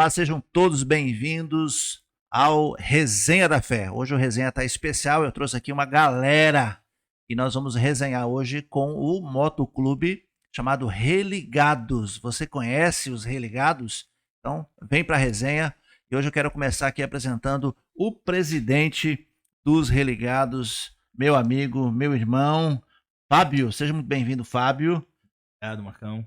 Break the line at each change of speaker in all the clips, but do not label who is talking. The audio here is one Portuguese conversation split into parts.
Olá, sejam todos bem-vindos ao Resenha da Fé. Hoje o Resenha está especial, eu trouxe aqui uma galera e nós vamos resenhar hoje com o motoclube chamado Religados. Você conhece os Religados? Então vem para a resenha e hoje eu quero começar aqui apresentando o presidente dos Religados, meu amigo, meu irmão, Fábio. Seja muito bem-vindo, Fábio.
Obrigado, Marcão.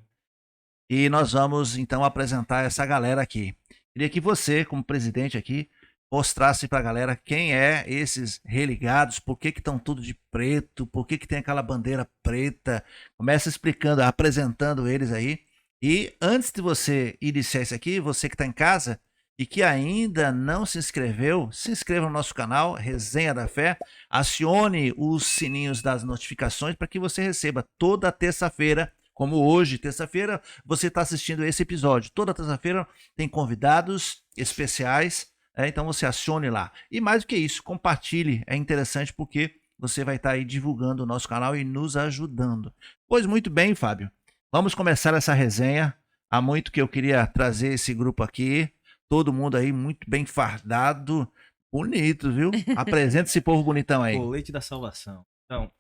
E nós vamos então apresentar essa galera aqui. Queria que você, como presidente aqui, mostrasse para a galera quem é esses Religados, por que estão tudo de preto, por que tem aquela bandeira preta. Começa explicando, apresentando eles aí. E antes de você iniciar isso aqui, você que está em casa e que ainda não se inscreveu, se inscreva no nosso canal, Resenha da Fé. Acione os sininhos das notificações para que você receba toda terça-feira. Como hoje, terça-feira, você está assistindo esse episódio. Toda terça-feira tem convidados especiais, então você acione lá. E mais do que isso, compartilhe, é interessante porque você vai estar aí divulgando o nosso canal e nos ajudando. Pois muito bem, Fábio, vamos começar essa resenha. Há muito que eu queria trazer esse grupo aqui, todo mundo aí muito bem fardado, bonito, viu? Apresenta esse povo bonitão aí.
Colete da salvação. Então,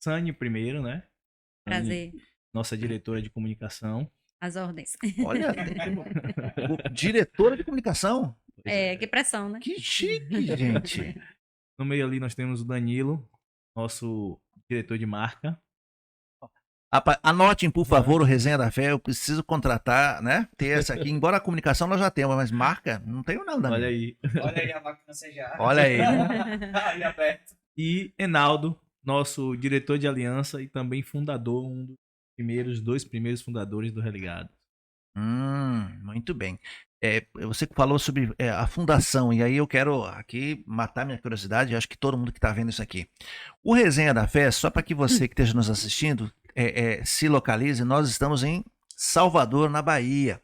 Sani primeiro, né?
Prazer.
Nossa diretora de comunicação.
As ordens.
Olha, diretora de comunicação.
Que pressão, né?
Que chique, gente.
No meio ali nós temos o Danilo, nosso diretor de marca.
Anotem, por favor, o Resenha da Fé. Eu preciso contratar, né? Ter essa aqui. Embora a comunicação nós já temos, mas marca, não tenho não, Danilo.
Olha aí.
Olha aí a vacância já.
Olha aí.
Aí aberto.
E Enaldo, nosso diretor de aliança e também fundador, um dos dois primeiros fundadores do Religado.
Muito bem. Você falou sobre a fundação, e aí eu quero aqui matar minha curiosidade, acho que todo mundo que está vendo isso aqui. O Resenha da Fé, só para que você que esteja nos assistindo se localize, nós estamos em Salvador, na Bahia.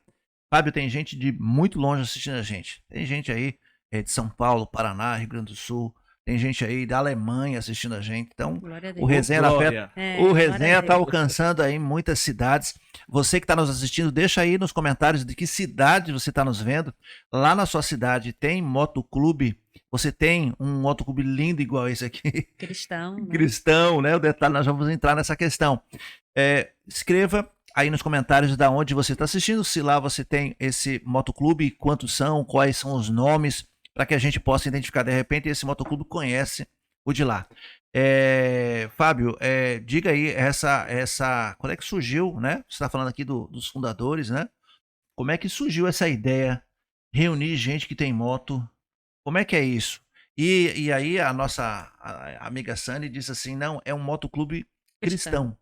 Fábio, tem gente de muito longe assistindo a gente. Tem gente aí de São Paulo, Paraná, Rio Grande do Sul. Tem gente aí da Alemanha assistindo a gente. Então, o Resenha da Fé, o Resenha está alcançando aí muitas cidades. Você que está nos assistindo, deixa aí nos comentários de que cidade você está nos vendo. Lá na sua cidade tem motoclube? Você tem um motoclube lindo igual esse aqui?
Cristão. Né?
Cristão, né? O detalhe, nós vamos entrar nessa questão. Escreva aí nos comentários de onde você está assistindo, se lá você tem esse motoclube, quantos são, quais são os nomes, para que a gente possa identificar. De repente, esse motoclube conhece o de lá. Fábio, diga aí, quando é que surgiu, né? Você está falando aqui dos fundadores, né? Como é que surgiu essa ideia, reunir gente que tem moto? Como é que é isso? E aí a nossa amiga Sani disse assim, não, é um motoclube cristão.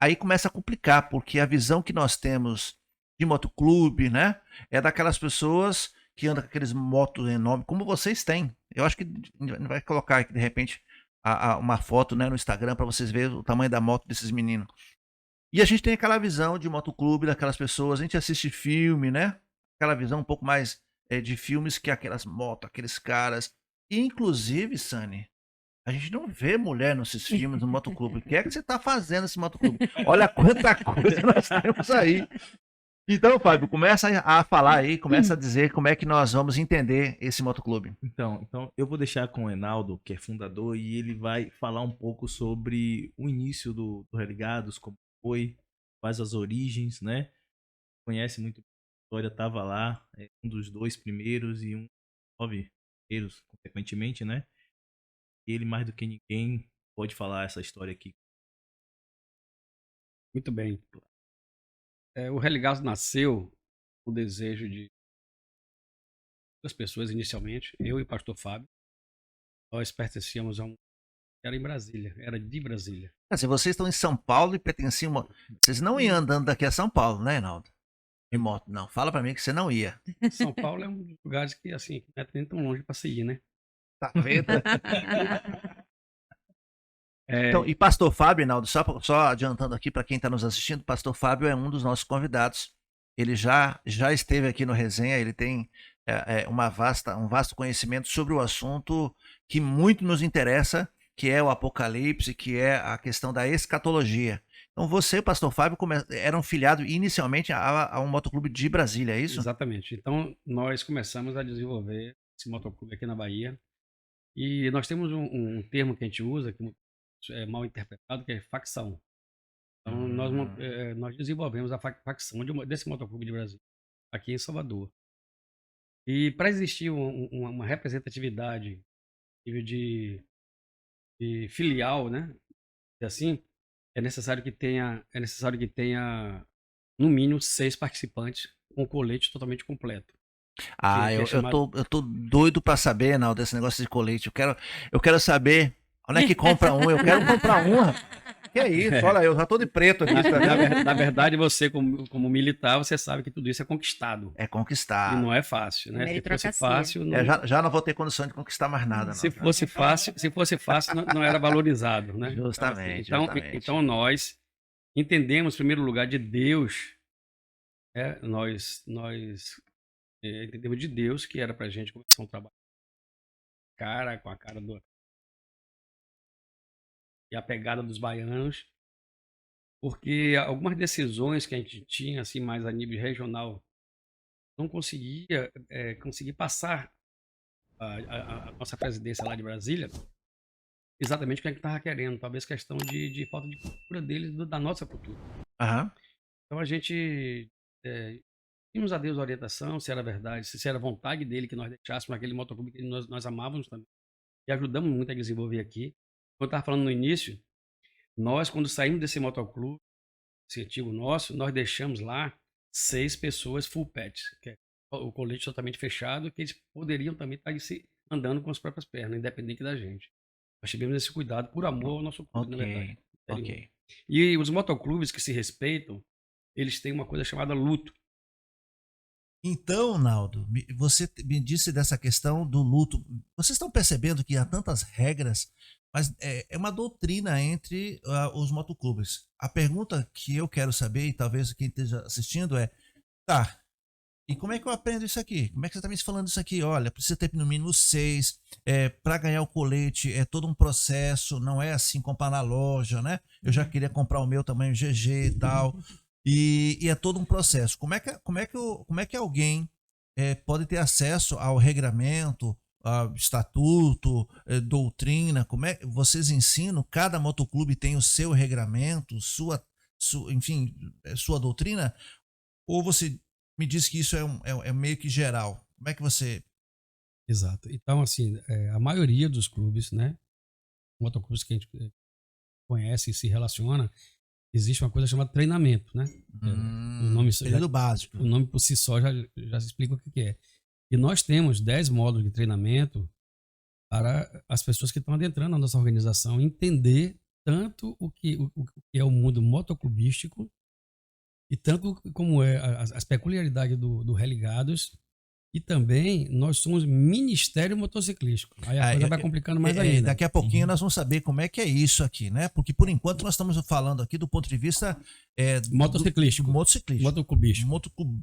Aí começa a complicar, porque a visão que nós temos de motoclube, né? É daquelas pessoas que anda com aqueles motos enormes, como vocês têm. Eu acho que vai colocar aqui, de repente, uma foto, né, no Instagram para vocês verem o tamanho da moto desses meninos. E a gente tem aquela visão de motoclube daquelas pessoas, a gente assiste filme, né? Aquela visão um pouco mais de filmes que aquelas motos, aqueles caras. E, inclusive, Sani, a gente não vê mulher nesses filmes no motoclube. O que é que você está fazendo nesse motoclube? Olha quanta coisa nós temos aí. Então, Fábio, começa a falar aí, começa a dizer como é que nós vamos entender esse motoclube.
Então eu vou deixar com o Enaldo, que é fundador, e ele vai falar um pouco sobre o início do Religados, como foi, quais as origens, né? Conhece muito a história, estava lá, um dos dois primeiros e um dos 9 primeiros, consequentemente, né? E ele, mais do que ninguém, pode falar essa história aqui.
Muito bem. O Religados nasceu com o desejo de duas pessoas inicialmente, eu e o pastor Fábio. Nós pertencíamos a um... Era em Brasília, era de Brasília.
Se vocês estão em São Paulo e pertenciam... Vocês não iam andando daqui a São Paulo, né, Reinaldo? Em moto, não. Fala pra mim que você não ia.
São Paulo é um dos lugares que, assim, não é nem tão longe para seguir, né?
Tá vendo? Então, e Pastor Fábio, Reinaldo, só adiantando aqui para quem está nos assistindo, Pastor Fábio é um dos nossos convidados. Ele já esteve aqui no Resenha, ele tem um vasto conhecimento sobre o assunto que muito nos interessa, que é o Apocalipse, que é a questão da escatologia. Então você, Pastor Fábio, eram filiados inicialmente a um motoclube de Brasília, é isso?
Exatamente. Então, nós começamos a desenvolver esse motoclube aqui na Bahia. E nós temos um termo que a gente usa, que é mal interpretado, que é facção. Então, nós desenvolvemos a facção desse motoclube de Brasília, aqui em Salvador. E para existir uma representatividade nível de filial, né? Assim, é necessário que tenha no mínimo 6 participantes com o colete totalmente completo.
Ah,
Que é
eu tô doido para saber, não, desse negócio de colete. Eu quero saber onde é que compra um. Eu quero comprar um. Que é isso? Olha, eu já tô de preto aqui.
Na verdade, você, como militar, você sabe que tudo isso é conquistado.
É
E
conquistar.
não é fácil, né? Se fosse
Meritocracia.
fácil, não,
Já não vou ter condição de conquistar mais nada, não.
se fosse fácil, não era valorizado, né?
Justamente,
Então,
justamente.
então nós entendemos, em primeiro lugar, de Deus. Nós entendemos de Deus que era pra gente começar um trabalho com a cara e a pegada dos baianos, porque algumas decisões que a gente tinha, assim, mais a nível regional, não conseguia conseguir passar a nossa presidência lá de Brasília exatamente o que a gente estava querendo, talvez questão de falta de cultura deles, da nossa cultura.
Aham.
Então a gente pedimos a Deus a orientação, se era verdade, se era vontade dele que nós deixássemos aquele motoclube que nós amávamos também, e ajudamos muito a desenvolver aqui. Como eu estava falando no início, nós, quando saímos desse motoclube, esse antigo nosso, nós deixamos lá 6 pessoas full patch, que é o colete totalmente fechado, que eles poderiam também estar andando com as próprias pernas, independente da gente. Nós tivemos esse cuidado por amor ao nosso clube, na verdade.
Ok.
E os motoclubes que se respeitam, eles têm uma coisa chamada luto.
Então, Naldo, você me disse dessa questão do luto. Vocês estão percebendo que há tantas regras, mas é uma doutrina entre os motoclubes. A pergunta que eu quero saber, e talvez quem esteja assistindo, tá, e como é que eu aprendo isso aqui? Como é que você está me falando isso aqui? Olha, precisa ter no mínimo 6, para ganhar o colete é todo um processo, não é assim comprar na loja, né? Eu já queria comprar o meu tamanho GG e tal. E é todo um processo. Como é que alguém pode ter acesso ao regramento, ao estatuto, doutrina? Vocês ensinam? Cada motoclube tem o seu regramento, enfim, sua doutrina? Ou você me diz que isso é meio que geral? Como é que você...
Exato. Então, assim, a maioria dos clubes, né, motoclubes que a gente conhece e se relaciona, existe uma coisa chamada treinamento, né? O nome
básico.
O nome por si só já explica o que é. E nós temos 10 módulos de treinamento para as pessoas que estão adentrando na nossa organização entender tanto o que é o mundo motoclubístico e tanto como é as peculiaridades do Religados. E também nós somos Ministério Motociclístico. Aí a coisa vai complicando mais ainda.
Daqui a pouquinho nós vamos saber como é que é isso aqui, né? Porque por enquanto nós estamos falando aqui do ponto de vista
motociclístico.
Motociclístico.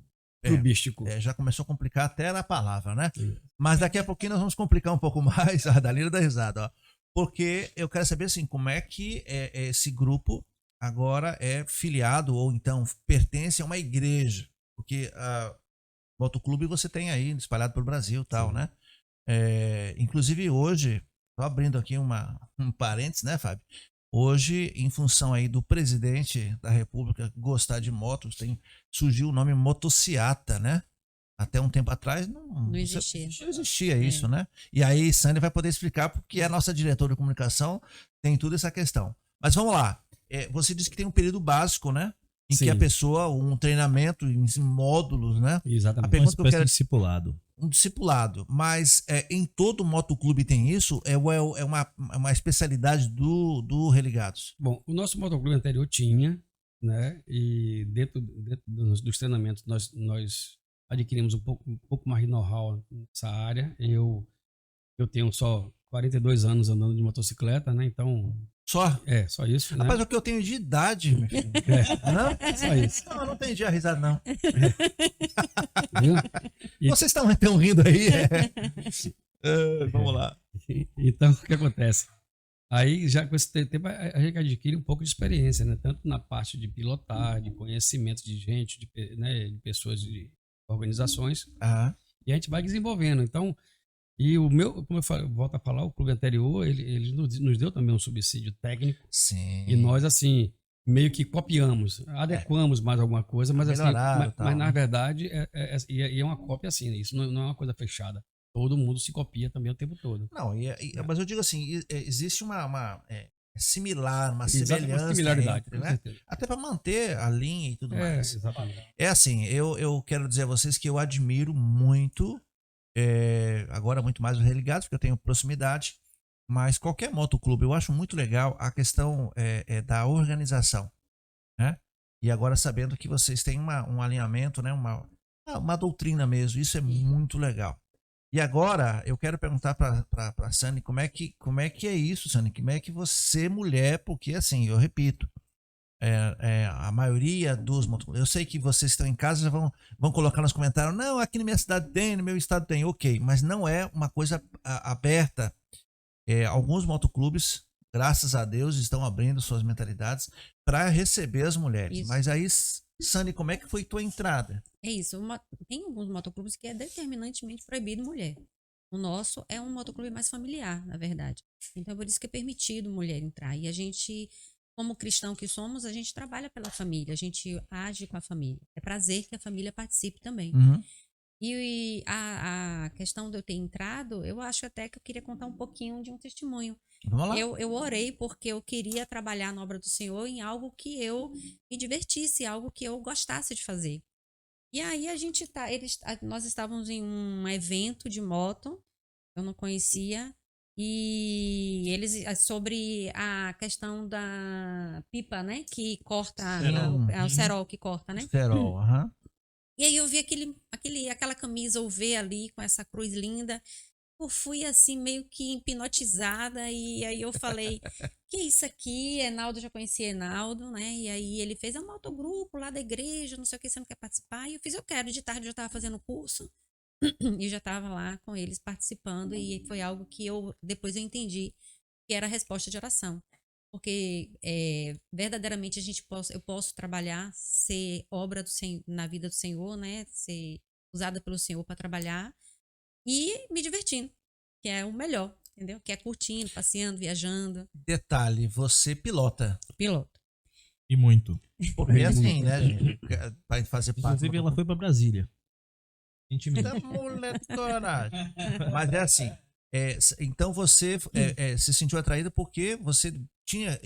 Clubístico.
Já começou a complicar até a palavra, né? Mas daqui a pouquinho nós vamos complicar um pouco mais. A Dalila dá risada, ó. Porque eu quero saber assim, como é que esse grupo agora é filiado ou então pertence a uma igreja. Porque motoclube você tem aí espalhado pelo Brasil e tal, né? Inclusive hoje, tô abrindo aqui um parênteses, né, Fábio? Hoje, em função aí do presidente da República gostar de motos, surgiu o nome Motociata, né? Até um tempo atrás não existia. Não existia isso, né? E aí Sandy vai poder explicar porque a nossa diretora de comunicação tem toda essa questão. Mas vamos lá. Você disse que tem um período básico, né? Em que a pessoa, um treinamento em módulos, né?
Exatamente.
A pergunta que eu quero...
discipulado.
Um discipulado. Mas em todo motoclube tem isso? É uma especialidade do Religados?
Bom, o nosso motoclube anterior tinha, né? E dentro dos treinamentos nós adquirimos um pouco mais de know-how nessa área. Eu tenho só 42 anos andando de motocicleta, né? Então...
Só?
Só isso, né?
Rapaz, o que eu tenho de idade, meu filho. Não?
Só isso.
Não, eu não entendi a risada, não.
Viu?
Vocês estão rindo aí? Vamos lá.
Então, o que acontece? Aí, já com esse tempo, a gente adquire um pouco de experiência, né? Tanto na parte de pilotar, de conhecimento de gente, né? De pessoas, de organizações,
Ah,
e a gente vai desenvolvendo. Então, e o meu, como volto a falar, o clube anterior, ele nos deu também um subsídio técnico,
sim.
e nós, assim, meio que copiamos, adequamos mais alguma coisa, mas assim,
Melhoraram, tal,
mas na
né?
verdade, é uma cópia assim, né? Isso não é uma coisa fechada. Todo mundo se copia também o tempo todo.
Não, mas eu digo assim, existe uma similar, uma
Exato, uma
semelhança
similaridade,
entre,
com
né?
certeza.
Até para manter a linha e tudo mais.
Exatamente.
É assim, eu quero dizer a vocês que eu admiro muito, agora muito mais os Religados, porque eu tenho proximidade, mas qualquer motoclube, eu acho muito legal a questão da organização, né? E agora sabendo que vocês têm um alinhamento, né? Uma doutrina mesmo, isso é muito legal. E agora eu quero perguntar para Sani como é que é isso, Sani? Como é que você, mulher, porque assim, eu repito, a maioria dos motoclubes, eu sei que vocês estão em casa já vão colocar nos comentários, não, aqui na minha cidade tem, no meu estado tem, ok, mas não é uma coisa aberta. Alguns motoclubes, graças a Deus, estão abrindo suas mentalidades para receber as mulheres.
Isso.
Mas aí, Sani, como é que foi tua entrada?
É isso. Tem alguns motoclubes que é determinantemente proibido mulher. O nosso é um motoclube mais familiar, na verdade. Então, é por isso que é permitido mulher entrar. E a gente, como cristão que somos, a gente trabalha pela família, a gente age com a família. É prazer que a família participe também.
Uhum.
E a questão de eu ter entrado, eu acho até que eu queria contar um pouquinho de um testemunho.
Vamos lá?
Eu orei porque eu queria trabalhar na obra do Senhor em algo que eu me divertisse, algo que eu gostasse de fazer. E aí nós estávamos em um evento de moto, eu não conhecia, e eles sobre a questão da pipa, né, que corta, o cerol que corta, né?
Cerol, aham.
E aí eu vi aquela camisa UV ali com essa cruz linda. Eu fui assim meio que hipnotizada e aí eu falei, que é isso aqui? Enaldo, já conhecia Enaldo, né? E aí ele fez um motogrupo lá da igreja, não sei o que, você não quer participar? E eu fiz, eu quero. De tarde eu já estava fazendo curso e já estava lá com eles participando e foi algo que depois eu entendi que era a resposta de oração. Porque verdadeiramente eu posso trabalhar, ser obra do Senhor, na vida do Senhor, né? Ser usada pelo Senhor para trabalhar e me divertindo, que é o melhor, entendeu? Que é curtindo, passeando, viajando.
Detalhe, você pilota.
Piloto.
E muito.
Porque assim, né, gente? Vai fazer parte.
Inclusive, ela foi pra Brasília.
Da mulher de coragem. Mas é assim. Então você se sentiu atraída porque você tinha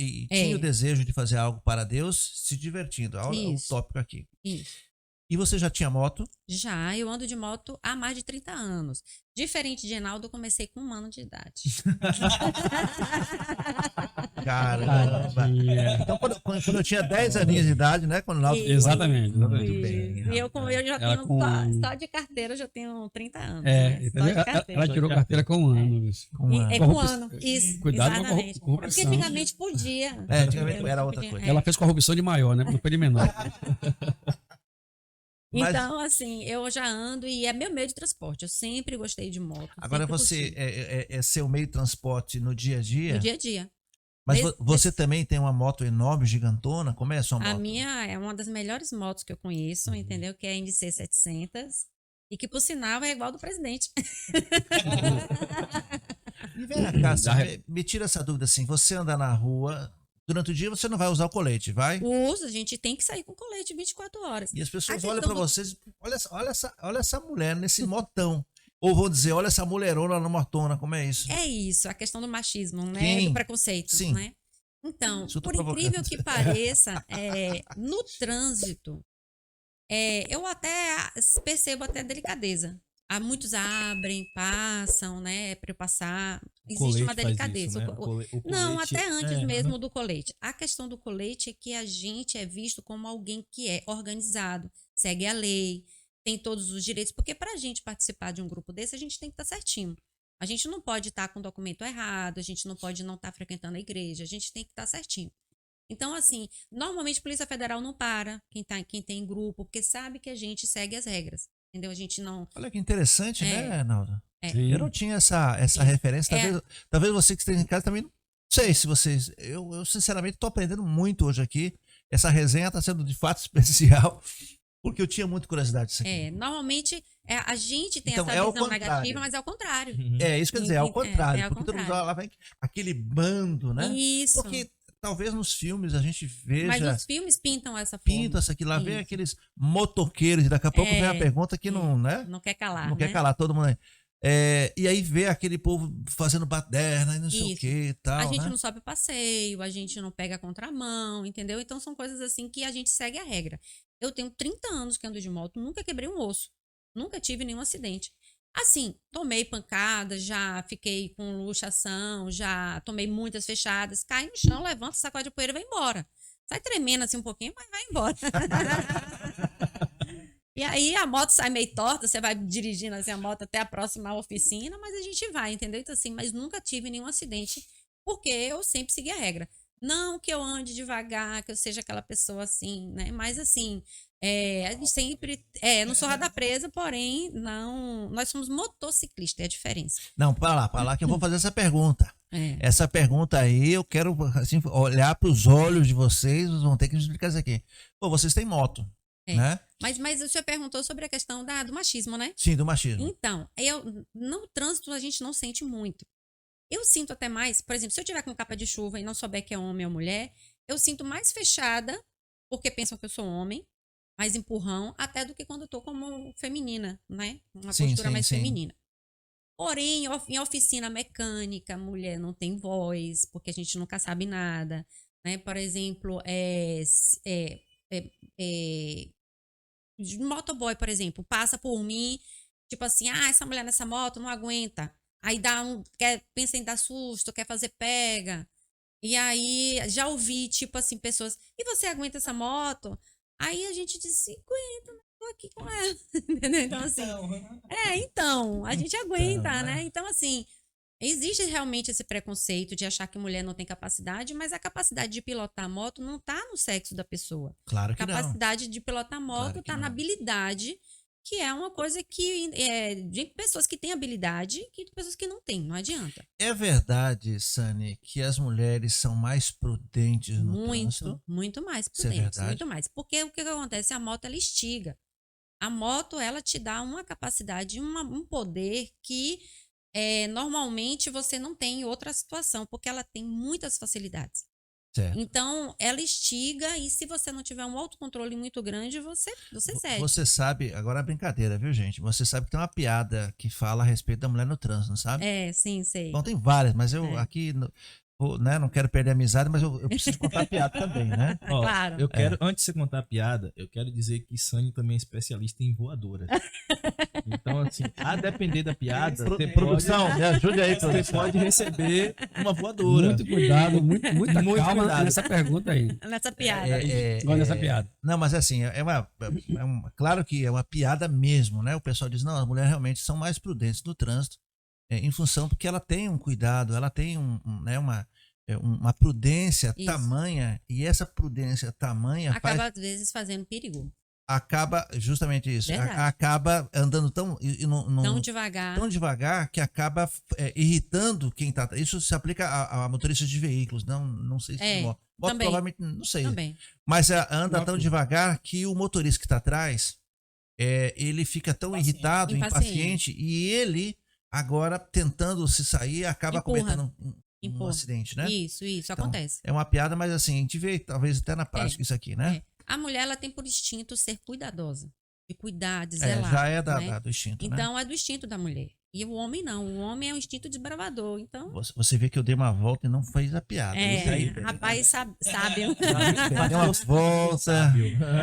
o desejo de fazer algo para Deus, se divertindo. Olha o
Isso.
tópico aqui.
Isso.
E você já tinha moto?
Já, eu ando de moto há mais de 30 anos. Diferente de Enaldo, eu comecei com 1 ano de idade.
Caramba. Então, quando eu tinha 10 aninhos de idade, né? Quando o Naldo...
Exatamente.
Muito bem.
E eu já
Ela
tenho, só de carteira, eu já tenho 30 anos.
Entendeu?
Só de carteira.
Ela tirou carteira com 1 ano. Isso.
Com um ano.
Com um ano, isso.
Cuidado com a
exatamente.
corrupção.
Porque antigamente podia.
Antigamente era outra coisa.
Ela fez corrupção de maior, né? Não foi de menor.
Mas-
Então, assim, eu já ando e é meu meio de transporte. Eu sempre gostei de moto.
Agora
sempre
você
curti.
é seu meio de transporte no dia a dia?
No dia a dia.
Mas
Desde-
você também tem uma moto enorme, gigantona? Como é a sua moto?
A minha é uma das melhores motos que eu conheço, entendeu? Que é a NC 700. E que, por sinal, é igual do presidente.
E vem cá, me tira essa dúvida assim. Você anda na rua, durante o dia você não vai usar o colete, vai?
A gente tem que sair com colete 24 horas.
E as pessoas
A
olham
questão
pra vocês, olha essa mulher nesse motão. Ou vão dizer, olha essa mulherona na motona, como é isso?
É isso, a questão do machismo, né?
Sim.
Do preconceito,
Sim.
né? Então,
Isso eu tô
por incrível
provocando.
que pareça, no trânsito, eu até percebo até delicadeza. Muitos abrem, passam, né? Para eu passar. Existe uma delicadeza. Não, até antes mesmo do colete. A questão do colete é que a gente é visto como alguém que é organizado, segue a lei, tem todos os direitos, porque para a gente participar de um grupo desse, a gente tem que estar certinho. A gente não pode estar com o documento errado, a gente não pode não estar frequentando a igreja, a gente tem que estar certinho. Então, assim, normalmente a Polícia Federal não para quem tem grupo, porque sabe que a gente segue as regras, entendeu? A gente não...
Olha que interessante, né, Naldo?
É.
Sim.
Eu não tinha essa referência. Talvez você que esteja em casa também sei se vocês. Eu sinceramente estou aprendendo muito hoje aqui. Essa resenha está sendo de fato especial, porque eu tinha muita curiosidade disso aqui.
Normalmente a gente tem
Então,
essa
é o
visão
contrário.
negativa, mas é o contrário.
É isso que eu ia dizer, é ao contrário.
é ao
porque todo mundo
contrário.
lá vem aquele bando, né?
Isso.
Porque talvez nos filmes a gente
Mas
veja.
os filmes pintam essa forma.
Pinta isso aqui, lá vem
Isso.
aqueles motoqueiros, e daqui a pouco vem a pergunta que não, né?
Não quer calar,
Não
né?
quer calar todo mundo aí. E aí vê aquele povo fazendo baderna e não sei o
Isso.
que e tal.
A gente
né?
não sobe o passeio, a gente não pega a contramão, entendeu? Então são coisas assim que a gente segue a regra. Eu tenho 30 anos que ando de moto, nunca quebrei um osso, nunca tive nenhum acidente. Assim, tomei pancada, já fiquei com luxação, já tomei muitas fechadas, cai no chão, levanta, sacode a poeira e vai embora. Sai tremendo assim um pouquinho, mas vai embora. E aí a moto sai meio torta, você vai dirigindo assim a moto até a próxima oficina, mas a gente vai, entendeu? Então assim, mas nunca tive nenhum acidente, porque eu sempre segui a regra. Não que eu ande devagar, que eu seja aquela pessoa assim, né? Mas assim, a gente sempre... não sou rada presa, porém, não... Nós somos motociclistas, é a diferença.
Não, para lá que eu vou fazer essa pergunta. Essa pergunta aí, eu quero assim, olhar para os olhos de vocês, vocês vão ter que me explicar isso aqui. Pô, vocês têm moto, né?
Mas o senhor perguntou sobre a questão do machismo, né?
Sim, do machismo.
Então, no trânsito a gente não sente muito. Eu sinto até mais, por exemplo, se eu tiver com capa de chuva e não souber que é homem ou mulher, eu sinto mais fechada, porque pensam que eu sou homem, mais empurrão, até do que quando eu tô como feminina, né? Uma postura mais feminina. Porém, em oficina mecânica, mulher não tem voz, porque a gente nunca sabe nada, né? Por exemplo, motoboy, por exemplo, passa por mim, tipo assim, essa mulher nessa moto não aguenta. Aí pensa em dar susto, quer fazer pega. E aí, já ouvi, tipo assim, pessoas, e você aguenta essa moto? Aí a gente disse, aguento, mas tô aqui com ela, entendeu? Então, assim, então, a gente aguenta, né? Então, assim, existe realmente esse preconceito de achar que mulher não tem capacidade, mas a capacidade de pilotar a moto não tá no sexo da pessoa.
Claro que
a capacidade de pilotar a moto tá na habilidade, que é uma coisa que de pessoas que têm habilidade e de pessoas que não têm, não adianta.
É verdade, Sani, que as mulheres são mais prudentes no trânsito?
Muito mais
Isso é
prudentes,
verdade?
muito mais. Porque o que acontece? A moto, ela instiga. A moto, ela te dá uma capacidade, um poder que normalmente você não tem em outra situação, porque ela tem muitas facilidades.
Certo.
Então, ela instiga e se você não tiver um autocontrole muito grande, você cede.
Você sabe, agora é brincadeira, viu, gente? Você sabe que tem uma piada que fala a respeito da mulher no trânsito, não sabe?
Sim, sei.
Bom, tem várias, mas eu aqui, né, não quero perder a amizade, mas eu preciso contar a piada também, né?
Ó,
Claro.
Eu quero, antes de você contar a piada, eu quero dizer que Sani também é especialista em voadoras. Então, assim, a depender da piada, você
Produção, me ajude aí,
você
produção.
pode receber uma voadora.
Muito cuidado, muita
Muito
calma
cuidado.
nessa pergunta aí.
Nessa piada.
Olha essa piada.
Não, mas assim, claro que é uma piada mesmo, né? O pessoal diz, não, as mulheres realmente são mais prudentes no trânsito, em função porque ela tem um cuidado, ela tem uma prudência
Isso.
tamanha, e essa prudência tamanha
Acaba, às vezes, fazendo perigo.
acaba justamente isso,
Verdade.
acaba andando tão
Tão devagar.
que acaba irritando quem tá. Isso se aplica a motoristas de veículos, não sei se moto
também.
provavelmente não sei,
Também.
mas anda tão devagar que o motorista que está atrás ele fica tão irritado, impaciente, e ele agora tentando se sair acaba
Empurra.
cometendo um acidente, né?
Isso,
Então,
acontece.
É uma piada, mas assim, a gente vê talvez até na prática isso aqui, né?
A mulher, ela tem por instinto ser cuidadosa, de cuidar, de zelar.
Já é
né?
do instinto, né?
Então, é do instinto da mulher. E o homem não. O homem é um instinto desbravador. Então,
Você vê que eu dei uma volta e não fez a piada. Isso aí,
rapaz sábio.
deu uma volta.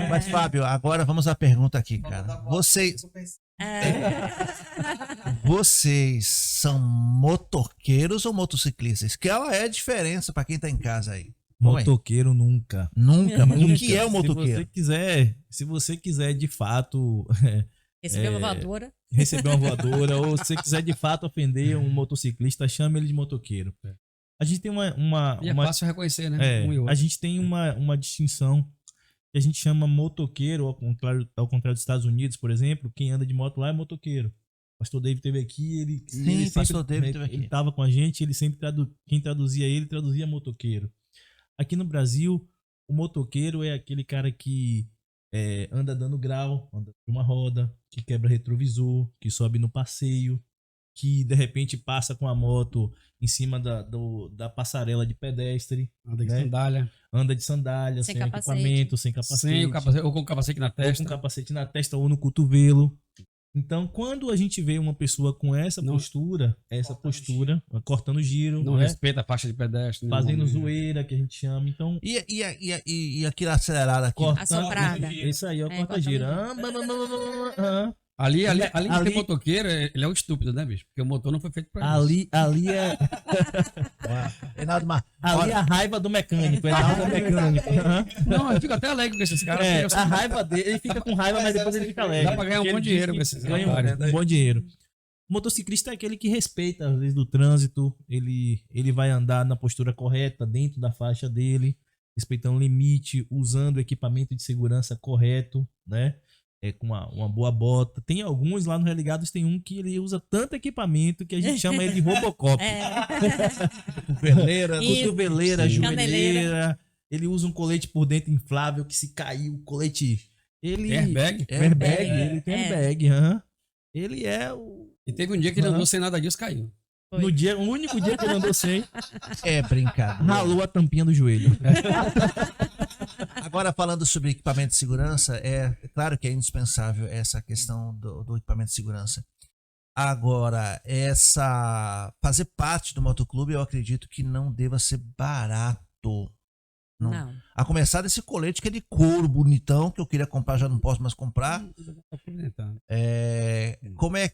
Mas, Fábio, agora vamos à pergunta aqui, cara. Vocês são motoqueiros ou motociclistas? Que ela é a diferença para quem tá em casa aí.
Motoqueiro nunca.
Nunca, mas o que é o
Se
motoqueiro?
se você quiser de fato
Receber uma voadora.
receber uma voadora ou se você quiser de fato ofender um motociclista, chame ele de motoqueiro. A gente tem
E é fácil reconhecer, né? Um e outro.
a gente tem uma distinção que a gente chama motoqueiro, ao contrário dos Estados Unidos, por exemplo, quem anda de moto lá é motoqueiro.
pastor David esteve aqui,
Sim, pastor David esteve aqui.
Ele estava com a gente, ele sempre quem traduzia ele, traduzia motoqueiro. Aqui no Brasil, o motoqueiro é aquele cara que anda dando grau, anda de uma roda, que quebra retrovisor, que sobe no passeio, que de repente passa com a moto em cima da passarela de pedestre.
Anda de
né?
sandália.
Anda de sandália, sem
capacete.
equipamento, sem capacete.
Sem o capacete, ou com o capacete na
Ou
testa.
com capacete na testa ou no cotovelo. Então, quando a gente vê uma pessoa com essa
Não.
postura, cortando giro,
Não
né?
respeita a faixa de pedestre.
Fazendo
não-
zoeira, que a gente chama. Então,
E aquilo acelerado aqui?
Assoprada.
Isso aí, ó, corta
corta
giro.
giro.
Ali de
Ali-
ter motoqueiro, ele é um estúpido, né, bicho? Porque o motor não foi feito pra isso.
Ali é.
Reinaldo Mar...
Ali é a raiva do mecânico. É a raiva do mecânico. Aham.
Não, eu fico até alegre com esses caras. porque eu
A raiva dele, ele fica com raiva, mas depois ele fica alegre.
Dá pra ganhar um
Porque
bom
ele
dinheiro
diz
com
que
esses
ganha
otários.
um bom dinheiro. O motociclista é aquele que respeita as leis do trânsito, ele vai andar na postura correta, dentro da faixa dele, respeitando o limite, usando o equipamento de segurança correto, né? Com uma boa bota. Tem alguns lá no Religados, tem um que ele usa tanto equipamento que a gente chama ele de Robocop.
Cotoveleira,
Isso.
Cotoveleira,
Sim.
joelheira. Ele usa um colete por dentro inflável que se cair o colete... Ele...
Airbag.
Airbag, ele tem airbag, aham. Ele é o...
E teve um dia que ele andou sem nada disso, caiu.
Foi.
O único dia que ele andou sem,
É brincadeira.
ralou a tampinha do joelho.
Agora, falando sobre equipamento de segurança, é claro que é indispensável essa questão do equipamento de segurança. Agora, fazer parte do motoclube, eu acredito que não deva ser barato.
Não.
A começar desse colete que é de couro bonitão, que eu queria comprar, já não posso mais comprar.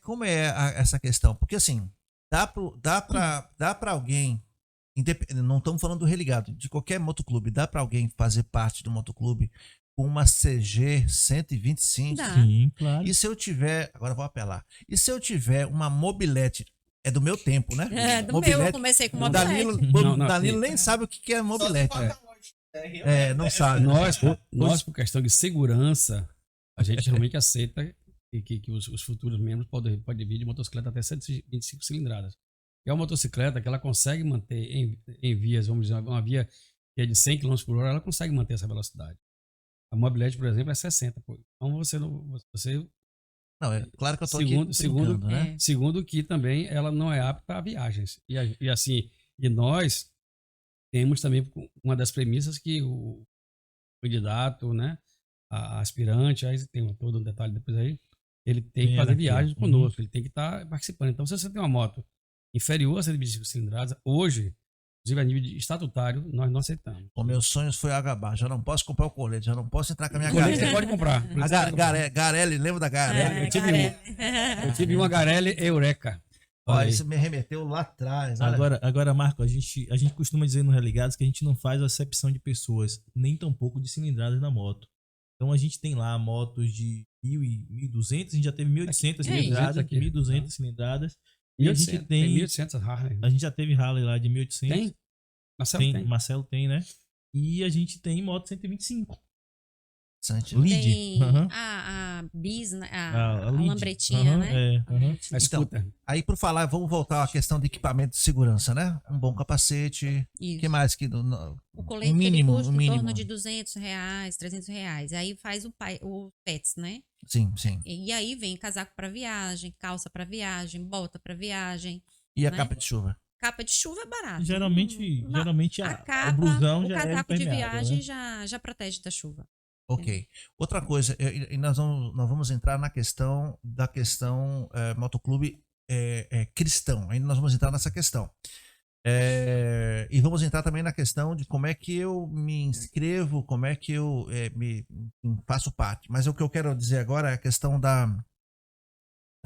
Como é essa questão? Porque assim, dá pra alguém, não estamos falando do religado, de qualquer motoclube, dá pra alguém fazer parte do motoclube com uma CG 125?
Dá.
Sim, claro.
E se eu tiver, agora eu vou apelar, e se eu tiver uma mobilete, é do meu tempo, né?
É, do meu, eu comecei com
O
mobilete.
Danilo,
Não,
Danilo
sim.
nem sabe o que é mobilete.
É,
Não sabe.
Nós, por questão de segurança, a gente realmente aceita que os futuros membros podem vir de motocicleta até 125 cilindradas. É uma motocicleta que ela consegue manter em vias, vamos dizer, uma via que é de 100 km por hora, ela consegue manter essa velocidade. A mobilete, por exemplo, é 60. Pô. Então você
Não, é claro que eu tô
Segundo-
aqui
segundo-
brincando, né?
segundo que também ela não é apta a viagens. E nós temos também uma das premissas que o candidato, né, a aspirante, aí tem todo um detalhe depois aí, ele tem que fazer
aqui,
viagens
ó.
conosco, ele tem que estar participando. Então, se você tem uma moto inferior a 125 cilindradas, hoje, inclusive a nível estatutário, nós não aceitamos.
O meu sonho foi agabar. Já não posso comprar o colete, já não posso entrar com a minha
Colete você
Garelli.
pode comprar.
Garelli, lembra da Garelli?
Eu tive uma Garelli Eureka.
Ó, isso me remeteu lá atrás. olha.
Agora, Marco, a gente costuma dizer no Religados que a gente não faz acepção de pessoas, nem tampouco de cilindradas na moto. Então a gente tem lá motos de 1.000 e 1.200, a gente já teve 1.800 cilindradas,
aqui.
1.200 cilindradas. E a gente
1.800,
tem,
1.800 Harley.
a gente já teve Harley lá de 1.800.
Tem? Marcelo tem.
Marcelo tem, né? E a gente tem moto 125.
Interessante.
Lead.
Tem
Aham.
a bis, né,
A
a
lead.
lambretinha,
Aham,
né?
é, aham.
A scooter.
Aí, por falar, vamos voltar à questão de equipamento de segurança, né? Um bom capacete. O
Isso.
que mais?
O colete
mínimo,
ele custa
o
em
mínimo.
torno de R$200, R$300. Aí faz o PETS, né?
Sim, sim.
E aí vem casaco para viagem, calça para viagem, bota para viagem.
E a
Né?
capa de chuva?
Capa de chuva é barato.
Geralmente
a
o
capa,
blusão
o
já é
casaco de
impermeável,
viagem
né?
já protege da chuva.
Ok. Outra coisa, e nós vamos entrar na questão motoclube cristão. Ainda nós vamos entrar nessa questão. E vamos entrar também na questão de como é que eu me inscrevo, como é que eu faço parte. Mas o que eu quero dizer agora é a questão da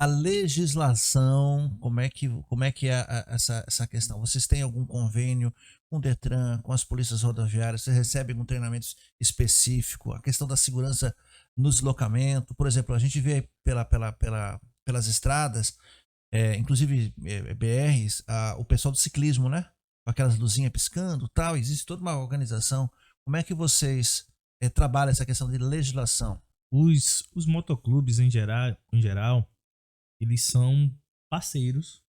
legislação, como é que é essa questão? Vocês têm algum convênio com o Detran, com as polícias rodoviárias? Vocês recebem um treinamento específico? A questão da segurança no deslocamento, por exemplo, a gente vê pelas estradas, inclusive BRs, o pessoal do ciclismo, né? Com aquelas luzinhas piscando, tal. Existe toda uma organização. Como é que vocês trabalham essa questão de legislação?
Os motoclubes em geral, eles são parceiros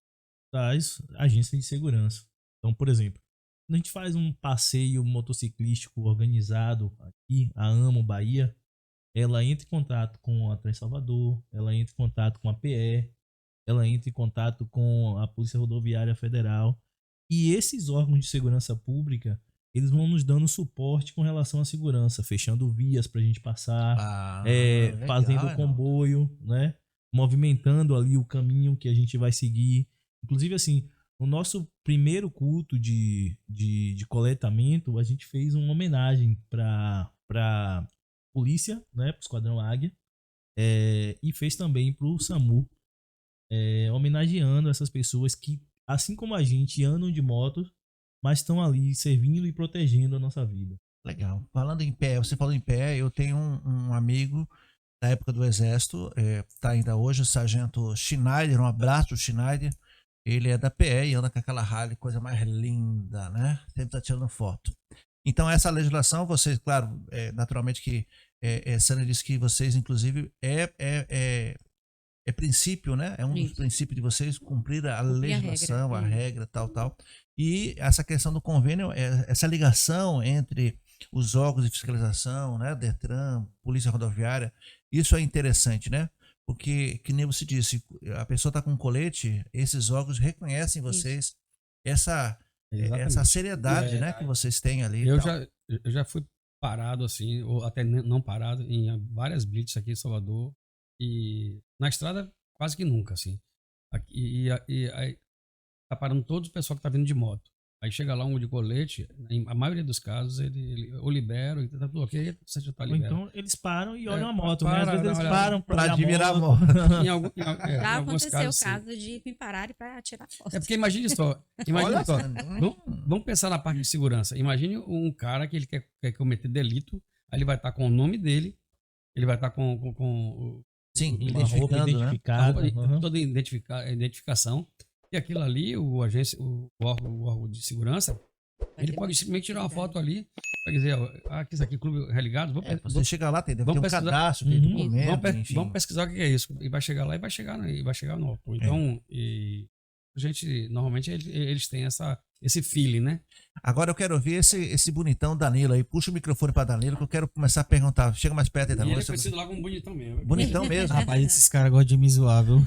das agências de segurança. Então, por exemplo, quando a gente faz um passeio motociclístico organizado aqui, a AMO Bahia, ela entra em contato com a Trans Salvador, ela entra em contato com a PE, ela entra em contato com a Polícia Rodoviária Federal, e esses órgãos de segurança pública, eles vão nos dando suporte com relação à segurança, fechando vias para a gente passar,
Legal,
fazendo
não.
comboio, né? Movimentando ali o caminho que a gente vai seguir. Inclusive, assim, no nosso primeiro culto de coletamento, a gente fez uma homenagem para polícia, né? Para o Esquadrão Águia, e fez também para o SAMU, homenageando essas pessoas que, assim como a gente, andam de moto, mas estão ali servindo e protegendo a nossa vida.
Legal. Falando em pé, você falou em pé, eu tenho um amigo da época do Exército, tá ainda hoje, o Sargento Schneider, um abraço, Schneider. Ele é da PE e anda com aquela Harley, coisa mais linda, né? Sempre tá tirando foto. Então, essa legislação, vocês, claro, naturalmente que Sânia disse que vocês, inclusive, é princípio, né? É um dos
Isso.
princípios de vocês cumprir a
Cumprir a
legislação,
regra,
a
é.
regra, tal. E essa questão do convênio, essa ligação entre os órgãos de fiscalização, né? Detran, Polícia Rodoviária, isso é interessante, né? Porque, que nem você disse, a pessoa está com um colete, esses órgãos reconhecem vocês, essa
Exatamente.
seriedade,
É,
né? Que vocês têm ali. e
Eu
tal.
já fui parado assim, ou até não parado, em várias blitz aqui em Salvador. E na estrada, quase que nunca, assim. E aí tá parando todo o pessoal que tá vindo de moto. Aí chega lá um de colete, a maioria dos casos ele ou libera, ou tá tudo ok, você já tá
Ou
liberado.
então eles param e olham a
É,
moto, né? Às
para,
vezes
dá
eles
uma
param
Pra
para
admirar a
moto.
Em
Já
alguns
aconteceu
casos,
o
sim.
caso de me pararem para tirar foto.
É porque imagine só,
Olha
só,
só,
vamos pensar na parte de segurança. Imagine um cara que ele quer cometer delito, aí ele vai estar com o nome dele, ele vai estar com
sim,
uma
Uma roupa
identificando, né?
identificada. uhum.
toda identificação. E aquilo ali, o órgão de segurança, ele pode simplesmente tirar uma foto ali, para dizer, ó, aqui, isso aqui, Clube Religados,
Você chega lá, deve ter
vamos
um
pesquisar.
cadastro, tem
Uhum.
documento, enfim.
vamos pesquisar o que é isso. E vai chegar lá e vai chegar no auto. Então, a gente, normalmente, eles têm esse feeling, né?
Agora eu quero ouvir esse bonitão Danilo aí. Puxa o microfone para Danilo que eu quero começar a perguntar. Chega mais perto aí,
E ele
Danilo.
é conhecido lá como bonitão mesmo.
Bonitão mesmo.
Rapaz, esses caras gostam de me zoar, viu?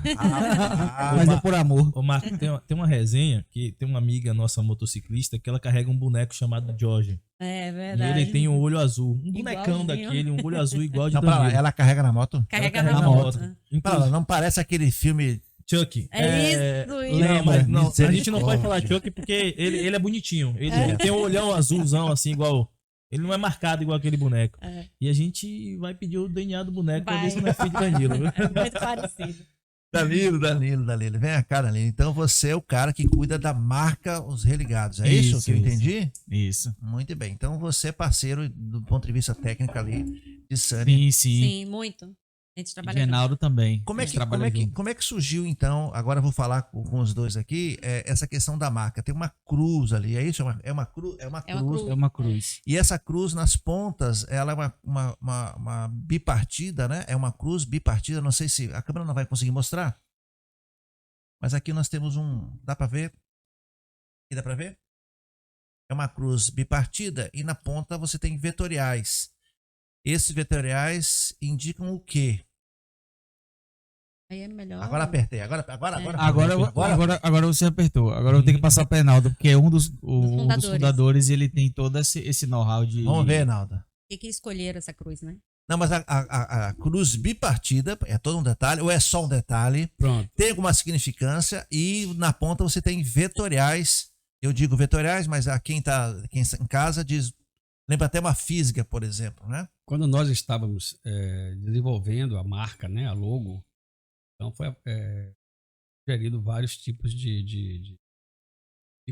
Mas é por amor.
Ô, Marco, tem uma resenha que tem uma amiga nossa motociclista que ela carrega um boneco chamado George.
É
E
verdade.
ele tem um olho azul. Um bonecão
Igualzinho.
daquele, um olho azul igual de
Não, pra lá,
Danilo.
ela carrega na moto?
Carrega
Ela
na
carrega
moto.
Pra lá,
Inclusive,
não parece aquele filme.
Chuck.
É isso,
Não, mas não, a gente não
misericórdia.
pode falar Chuck porque ele é bonitinho. Ele tem um olhão azulzão assim, igual. Ele não é marcado igual aquele boneco.
É.
E a gente vai pedir o DNA do boneco pra
Vai.
ver se não é filho de Danilo. viu?
É muito parecido.
Danilo. Vem cá, Danilo. Então você é o cara que cuida da marca Os Religados. É isso,
Isso,
que eu
isso.
entendi?
Isso.
Muito bem. Então você é parceiro do ponto de vista técnico ali de Sânia.
Sim.
Sim, muito. A gente
E
trabalha
de Reinaldo também.
Como é,
A
que,
gente trabalha junto.
como é que surgiu, então, agora eu vou falar com os dois aqui, essa questão da marca. Tem uma cruz ali, é isso? É uma cruz?
É uma
cruz.
cruz.
É uma cruz.
E essa cruz nas pontas, ela é uma bipartida, né? É uma cruz bipartida, não sei se a câmera não vai conseguir mostrar. Mas aqui nós temos dá pra ver? Aqui dá pra ver? É uma cruz bipartida e na ponta você tem vetoriais. Esses vetoriais indicam o quê?
Aí é melhor.
Agora apertei. Agora
Agora você apertou. Agora eu tenho que passar para Reinaldo, porque é um dos
fundadores.
fundadores e ele tem todo esse know-how de.
Vamos ver, Nalda.
Por que escolheram essa cruz, né?
Não, mas a cruz bipartida é todo um detalhe, ou é só um detalhe?
Pronto.
Tem alguma significância e na ponta você tem vetoriais. Eu digo vetoriais, mas quem está em casa diz. Lembra até uma física, por exemplo, né?
Quando nós estávamos desenvolvendo a marca, né, a logo, então foi sugerido vários tipos de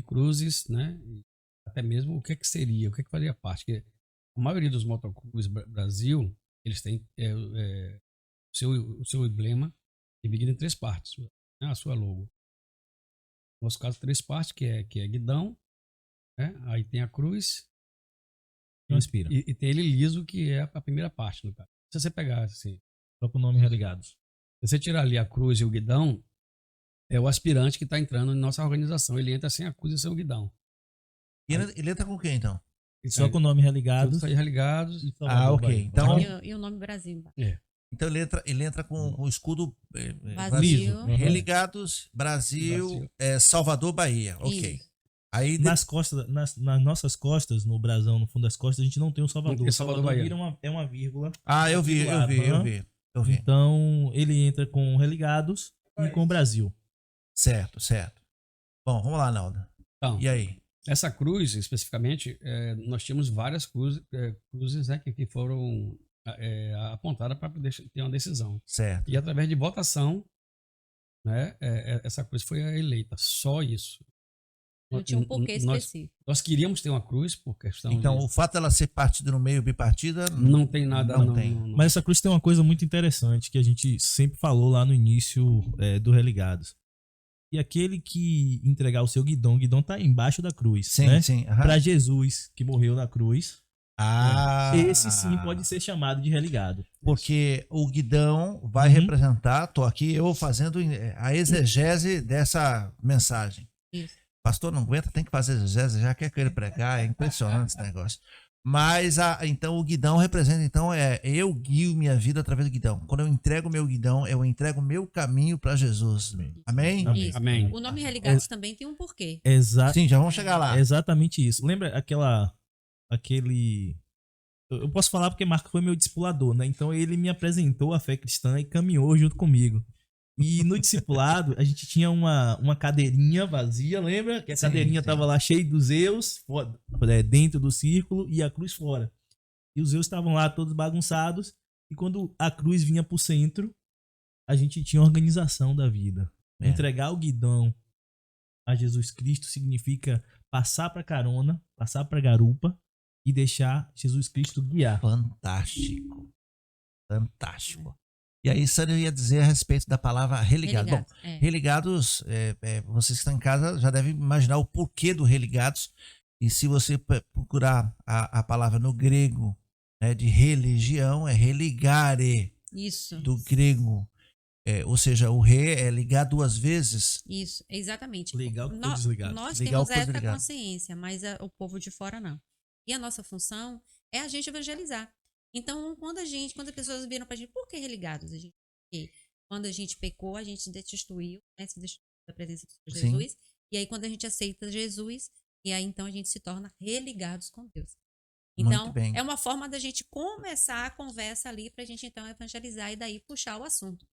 cruzes, né? E até mesmo o que seria, o que faria parte. Porque a maioria dos motoclubes Brasil, eles têm o seu emblema dividido em 3 partes, né, a sua logo. No nosso caso, 3 partes, que é guidão, né? Aí tem a cruz.
Inspira.
E tem ele liso, que é a primeira parte, no caso. Se você pegar assim,
Só com o nome Religados.
Se você tirar ali a cruz e o guidão, é o aspirante que está entrando em nossa organização. Ele entra sem a cruz e sem o guidão.
E ele entra com quem, então?
Ele
Só
tá-
com o nome
tudo
religados.
está aí religados.
e Salvador,
Ah, ok.
Bahia.
Então,
E o nome Brasil.
então ele entra com o escudo
Vazio.
Religados, Brasil, Salvador, Bahia. Ok.
Isso.
Aí
Nas costas, nas nossas costas, no brasão, no fundo das costas, a gente não tem o Salvador.
Não tem
O
Salvador,
Salvador
Bahia.
é uma vírgula.
eu vi.
Então, ele entra com religados e com o Brasil.
Certo. Bom, vamos lá, Naldo.
Então,
E aí?
essa cruz, especificamente, nós tínhamos várias cruzes né, que foram apontadas para poder ter uma decisão.
Certo.
E através de votação, né, essa cruz foi eleita. Só isso.
Não tinha um porquê
Nós-
específico.
Nós queríamos ter uma cruz por questão
Então,
de...
o fato dela ser partida no meio, bipartida,
Não tem nada...
Não tem.
Mas essa cruz tem uma coisa muito interessante que a gente sempre falou lá no início do Religados. E aquele que entregar o guidão tá embaixo da cruz.
sim,
né?
sim. aham.
Para Jesus, que morreu na cruz,
Ah,
esse sim pode ser chamado de religado.
Porque o guidão vai
Uhum.
representar, tô aqui eu fazendo a exegese dessa mensagem.
Isso.
Pastor não aguenta, tem que fazer exegese, já quer que ele pregar, é impressionante esse negócio. Mas então o guidão representa, então eu guio minha vida através do guidão. Quando eu entrego meu guidão, eu entrego meu caminho para Jesus. Amém?
Isso.
Amém.
O nome Religados também tem um porquê.
Sim, já vamos chegar lá.
É exatamente isso. Lembra aquele... Eu posso falar porque Marco foi meu discipulador, né? Então ele me apresentou a fé cristã e caminhou junto comigo. E no discipulado, a gente tinha uma cadeirinha vazia, lembra? Que a
Sim,
cadeirinha
sim.
tava lá cheia dos eus, dentro do círculo, e a cruz fora. E os eus estavam lá todos bagunçados. E quando a cruz vinha pro centro, a gente tinha organização da vida.
É.
Entregar o guidão a Jesus Cristo significa passar pra carona, passar pra garupa e deixar Jesus Cristo guiar.
Fantástico. Fantástico. E aí, Sandra ia dizer a respeito da palavra religado. Bom, religados, vocês que estão em casa já devem imaginar o porquê do religados. E se você procurar a palavra no grego, né, de religião, é religare,
Isso.
do grego. Ou seja, o re é ligar duas vezes.
Isso, exatamente.
Legal que
No-
foi desligado.
Nós
Legal
temos
que foi
essa
desligado.
consciência, mas o povo de fora não. E a nossa função é a gente evangelizar. Então, quando as pessoas viram pra gente, por que religados? Porque quando a gente pecou, a gente se destituiu da presença de
Sim.
Jesus. E aí, quando a gente aceita Jesus, e aí então a gente se torna religados com Deus. Então,
Muito bem.
é uma forma da gente começar a conversa ali pra gente então evangelizar e daí puxar o assunto.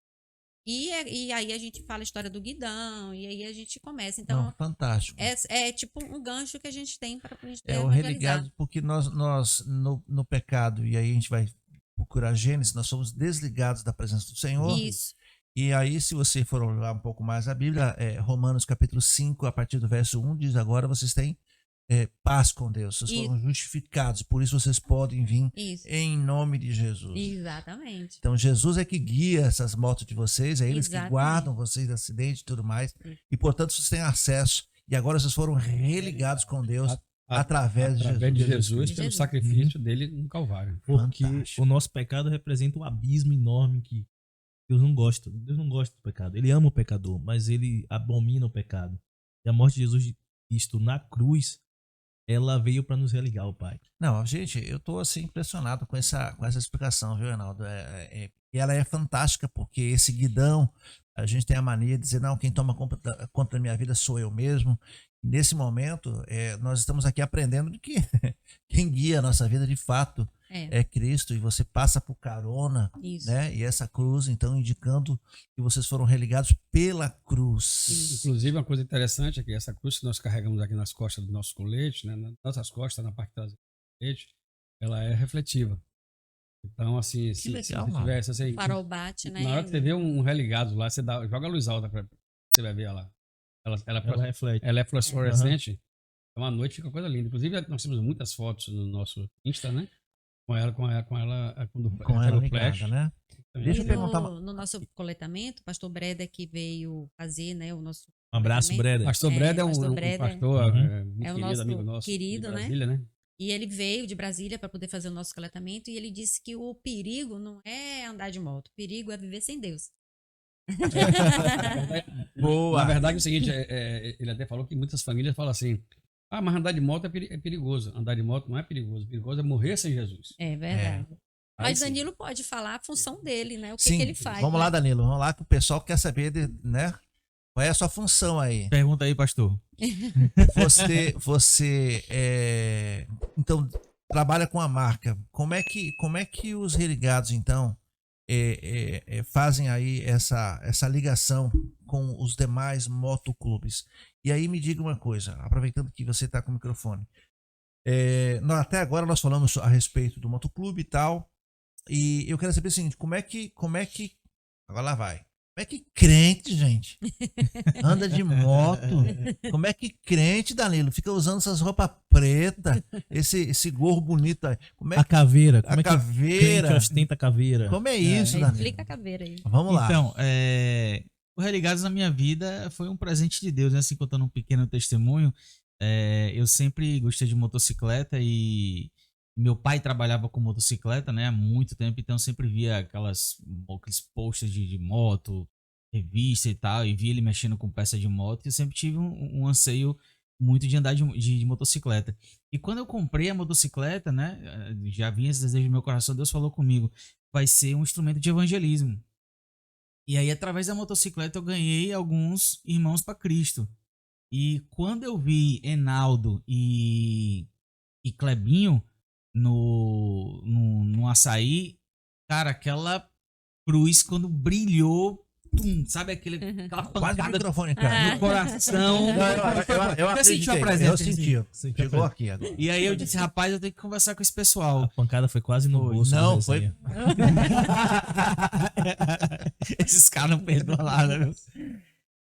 E aí a gente fala a história do guidão, e aí a gente começa. Então,
Não, fantástico.
é tipo um gancho que a gente tem para a gente
É o religado, porque nós no pecado, e aí a gente vai procurar Gênesis, nós somos desligados da presença do Senhor.
Isso.
E aí, se você for olhar um pouco mais a Bíblia, Romanos capítulo 5, a partir do verso 1, diz: agora vocês têm paz com Deus, vocês foram justificados, por isso vocês podem vir
Isso.
em nome de Jesus.
Exatamente.
Então, Jesus é que guia essas motos de vocês, é eles que
Exatamente.
guardam vocês de acidente e tudo mais,
Isso.
e portanto vocês têm acesso. E agora vocês foram religados com Deus através de
Através de
Jesus.
Jesus,
De
pelo
Jesus.
sacrifício dele no Calvário.
Porque
Fantástico.
o nosso pecado representa um abismo enorme que Deus não gosta. Deus não gosta do pecado. Ele ama o pecador, mas ele abomina o pecado. E a morte de Jesus Cristo na cruz, ela veio para nos religar ao Pai.
Não, gente, eu tô assim impressionado com essa explicação, viu, Reinaldo? E ela é fantástica, porque esse guidão, a gente tem a mania de dizer, não, quem toma conta da minha vida sou eu mesmo. Nesse momento, nós estamos aqui aprendendo de que quem guia a nossa vida de fato é Cristo, e você passa por carona,
Isso.
né? E essa cruz, então, indicando que vocês foram religados pela cruz.
Isso.
Inclusive, uma coisa interessante é que essa cruz que nós carregamos aqui nas costas do nosso colete, né, nas nossas costas, na parte traseira do colete, ela é refletiva. Então, assim, se
legal,
você tivesse assim,
O farol bate, né?
na hora que você vê um religado lá, você joga a luz alta pra você vai ver ela.
Ela reflete.
Ela é fluorescente. Então, à noite fica uma coisa linda. Inclusive, nós temos muitas fotos no nosso Insta, né? Com ela quando
Com
pega
ela
o flash.
ligada, né?
Também.
Deixa eu
E
perguntar
no nosso coletamento, o pastor Breda que veio fazer, né, o nosso
Um abraço,
coletamento.
Breda.
Pastor Breda é um
Pastor Breda
pastor
Uhum.
muito
é o
querido,
nosso
amigo nosso.
querido,
de
né?
Brasília, né?
E ele veio de Brasília para poder fazer o nosso coletamento e ele disse que o perigo não é andar de moto, o perigo é viver sem Deus.
Na verdade, é o seguinte, ele até falou que muitas famílias falam assim, mas andar de moto é perigoso. Andar de moto não é perigoso. Perigoso é morrer sem Jesus.
É verdade.
Aí
Mas
sim.
Danilo pode falar a função dele, né? O que,
Sim,
que ele faz.
vamos
né?
lá, Danilo. Vamos lá que o pessoal quer saber, né? Qual é a sua função aí?
Pergunta aí, pastor.
Você então trabalha com a marca. Como é que os religados então fazem aí essa ligação com os demais motoclubes? E aí me diga uma coisa, aproveitando que você está com o microfone. Até agora nós falamos a respeito do motoclube e tal. E eu quero saber o seguinte, como é que agora lá vai. Como é que crente, gente, anda de moto? Como é que crente, Danilo, fica usando essas roupas pretas, esse gorro bonito aí? Como é
A caveira. Como
a
é que
caveira?
crente ostenta a caveira?
Como é isso, Danilo?
Explica a caveira aí.
Vamos lá.
Então, o Religados na minha vida foi um presente de Deus, né? Assim, contando um pequeno testemunho. Eu sempre gostei de motocicleta e meu pai trabalhava com motocicleta, né, há muito tempo, então eu sempre via aqueles posters de moto, revista e tal, e via ele mexendo com peça de moto, e eu sempre tive um anseio muito de andar de motocicleta. E quando eu comprei a motocicleta, né, já vinha esse desejo no meu coração, Deus falou comigo, vai ser um instrumento de evangelismo. E aí, através da motocicleta, eu ganhei alguns irmãos para Cristo. E quando eu vi Enaldo e Clebinho no açaí, cara, aquela cruz quando brilhou, sabe aquela
Quase o
pancada
microfone, cara.
no coração.
Eu
Você sentiu a
acreditei,
presença,
eu senti. Chegou aqui agora.
E aí eu disse, rapaz, eu tenho que conversar com esse
A
pessoal.
pancada foi quase no
Foi.
bolso.
Não,
né,
foi-
essa aí.
Esses caras não perdoam nada, meu.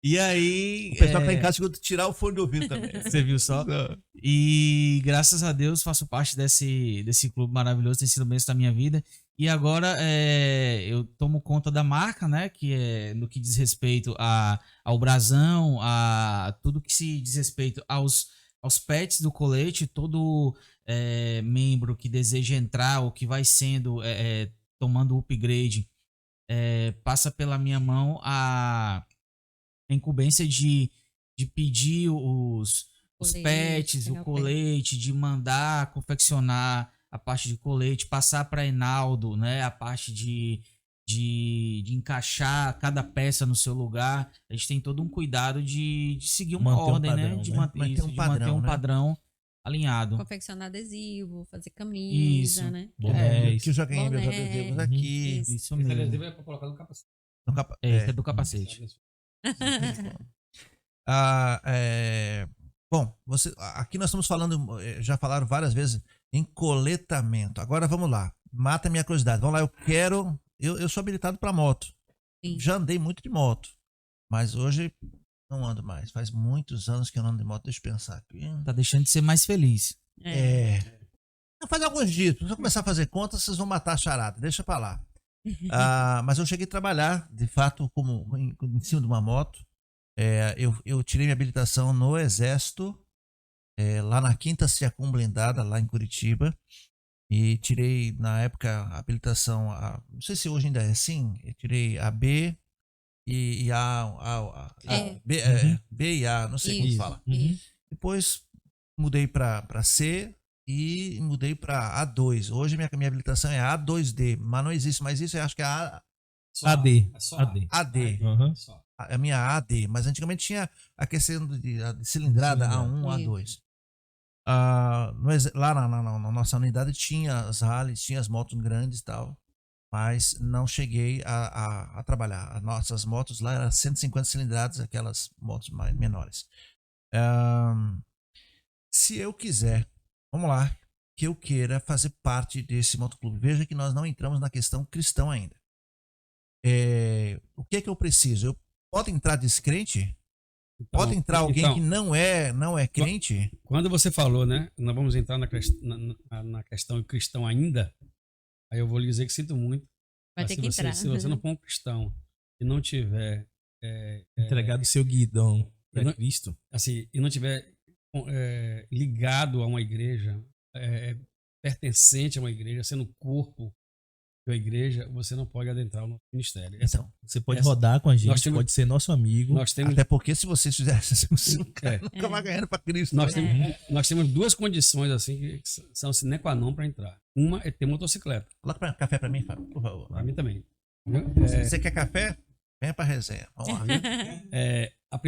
E aí...
O pessoal que tá em casa chegou a tirar o fone do ouvido também.
Você viu só? E graças a Deus faço parte desse clube maravilhoso, tem sido bênção da minha vida. E agora eu tomo conta da marca, né? Que é no que diz respeito ao brasão, a tudo que se diz respeito aos pets do colete. Todo membro que deseja entrar ou que vai sendo tomando upgrade passa pela minha mão a incumbência de pedir os
Colete,
pets,
pegar
o
o
colete, de mandar confeccionar a parte de colete, passar para Enaldo, né, a parte de encaixar cada peça no seu lugar. A gente tem todo um cuidado de seguir uma
Manter um
ordem,
padrão,
né? De
né?
manter,
Manter
isso,
um
de manter
padrão,
um
né?
padrão alinhado.
Confeccionar adesivo, fazer camisa,
Isso.
né?
Bonés.
Que eu já ganhei meus
Boné.
adesivos aqui.
Isso.
Isso mesmo.
é pra colocar no capacete.
No capa-
Esse é do capacete.
Bom, aqui nós estamos falando, já falaram várias vezes em coletamento. Agora vamos lá, mata a minha curiosidade. Vamos lá, eu sou habilitado para moto.
Sim.
Já andei muito de moto, mas hoje não ando mais. Faz muitos anos que eu não ando de moto. Deixa eu pensar aqui.
Tá deixando de ser mais feliz.
Faz alguns dias. Se eu começar a fazer contas, vocês vão matar a charada. Deixa pra lá. Mas eu cheguei a trabalhar, de fato, como em cima de uma moto. Eu tirei minha habilitação no Exército, lá na 5ª Ciacum Blindada, lá em Curitiba. E tirei, na época, a habilitação, não sei se hoje ainda é assim, eu tirei a B e B e A, não sei como
Isso.
fala.
Uhum.
Depois mudei para C e mudei para A2. Hoje minha habilitação é A2D, mas não existe mais isso, eu acho que é
AD.
AD.
AD.
Uhum.
A minha AD, mas antigamente tinha a questão de cilindrada A1, A2. Lá na nossa unidade tinha as rallies, tinha as motos grandes e tal, mas não cheguei a trabalhar. As nossas motos lá eram 150 cilindradas, aquelas motos menores. Se eu quiser, vamos lá, que eu queira fazer parte desse motoclube, veja que nós não entramos na questão cristão ainda. O que é que eu preciso? Pode entrar descrente?
Então,
Pode entrar alguém
então,
que não é crente?
Quando você falou, né? Nós vamos entrar na questão cristão ainda. Aí eu vou lhe dizer que sinto muito.
Vai
mas
ter
se
que
você,
entrar.
Se você não for um cristão e não tiver
Entregado seu guidão
eu
para
não-
Cristo.
assim, e não tiver ligado a uma igreja, pertencente a uma igreja, sendo corpo a igreja, você não pode adentrar o nosso ministério.
Então,
Você pode
Essa-
rodar com a
nós
gente,
temos-
pode ser nosso amigo.
Nós temos,
até porque se vocês fizessem isso, o cara
É.
nunca vai ganhando pra Cristo.
nós,
né?
nós temos duas condições assim que são sine qua non para entrar. Uma é ter motocicleta,
Coloca café pra mim, Fábio, por favor.
para mim também. Entendeu?
Você quer café? Venha pra resenha. Vamos lá.
A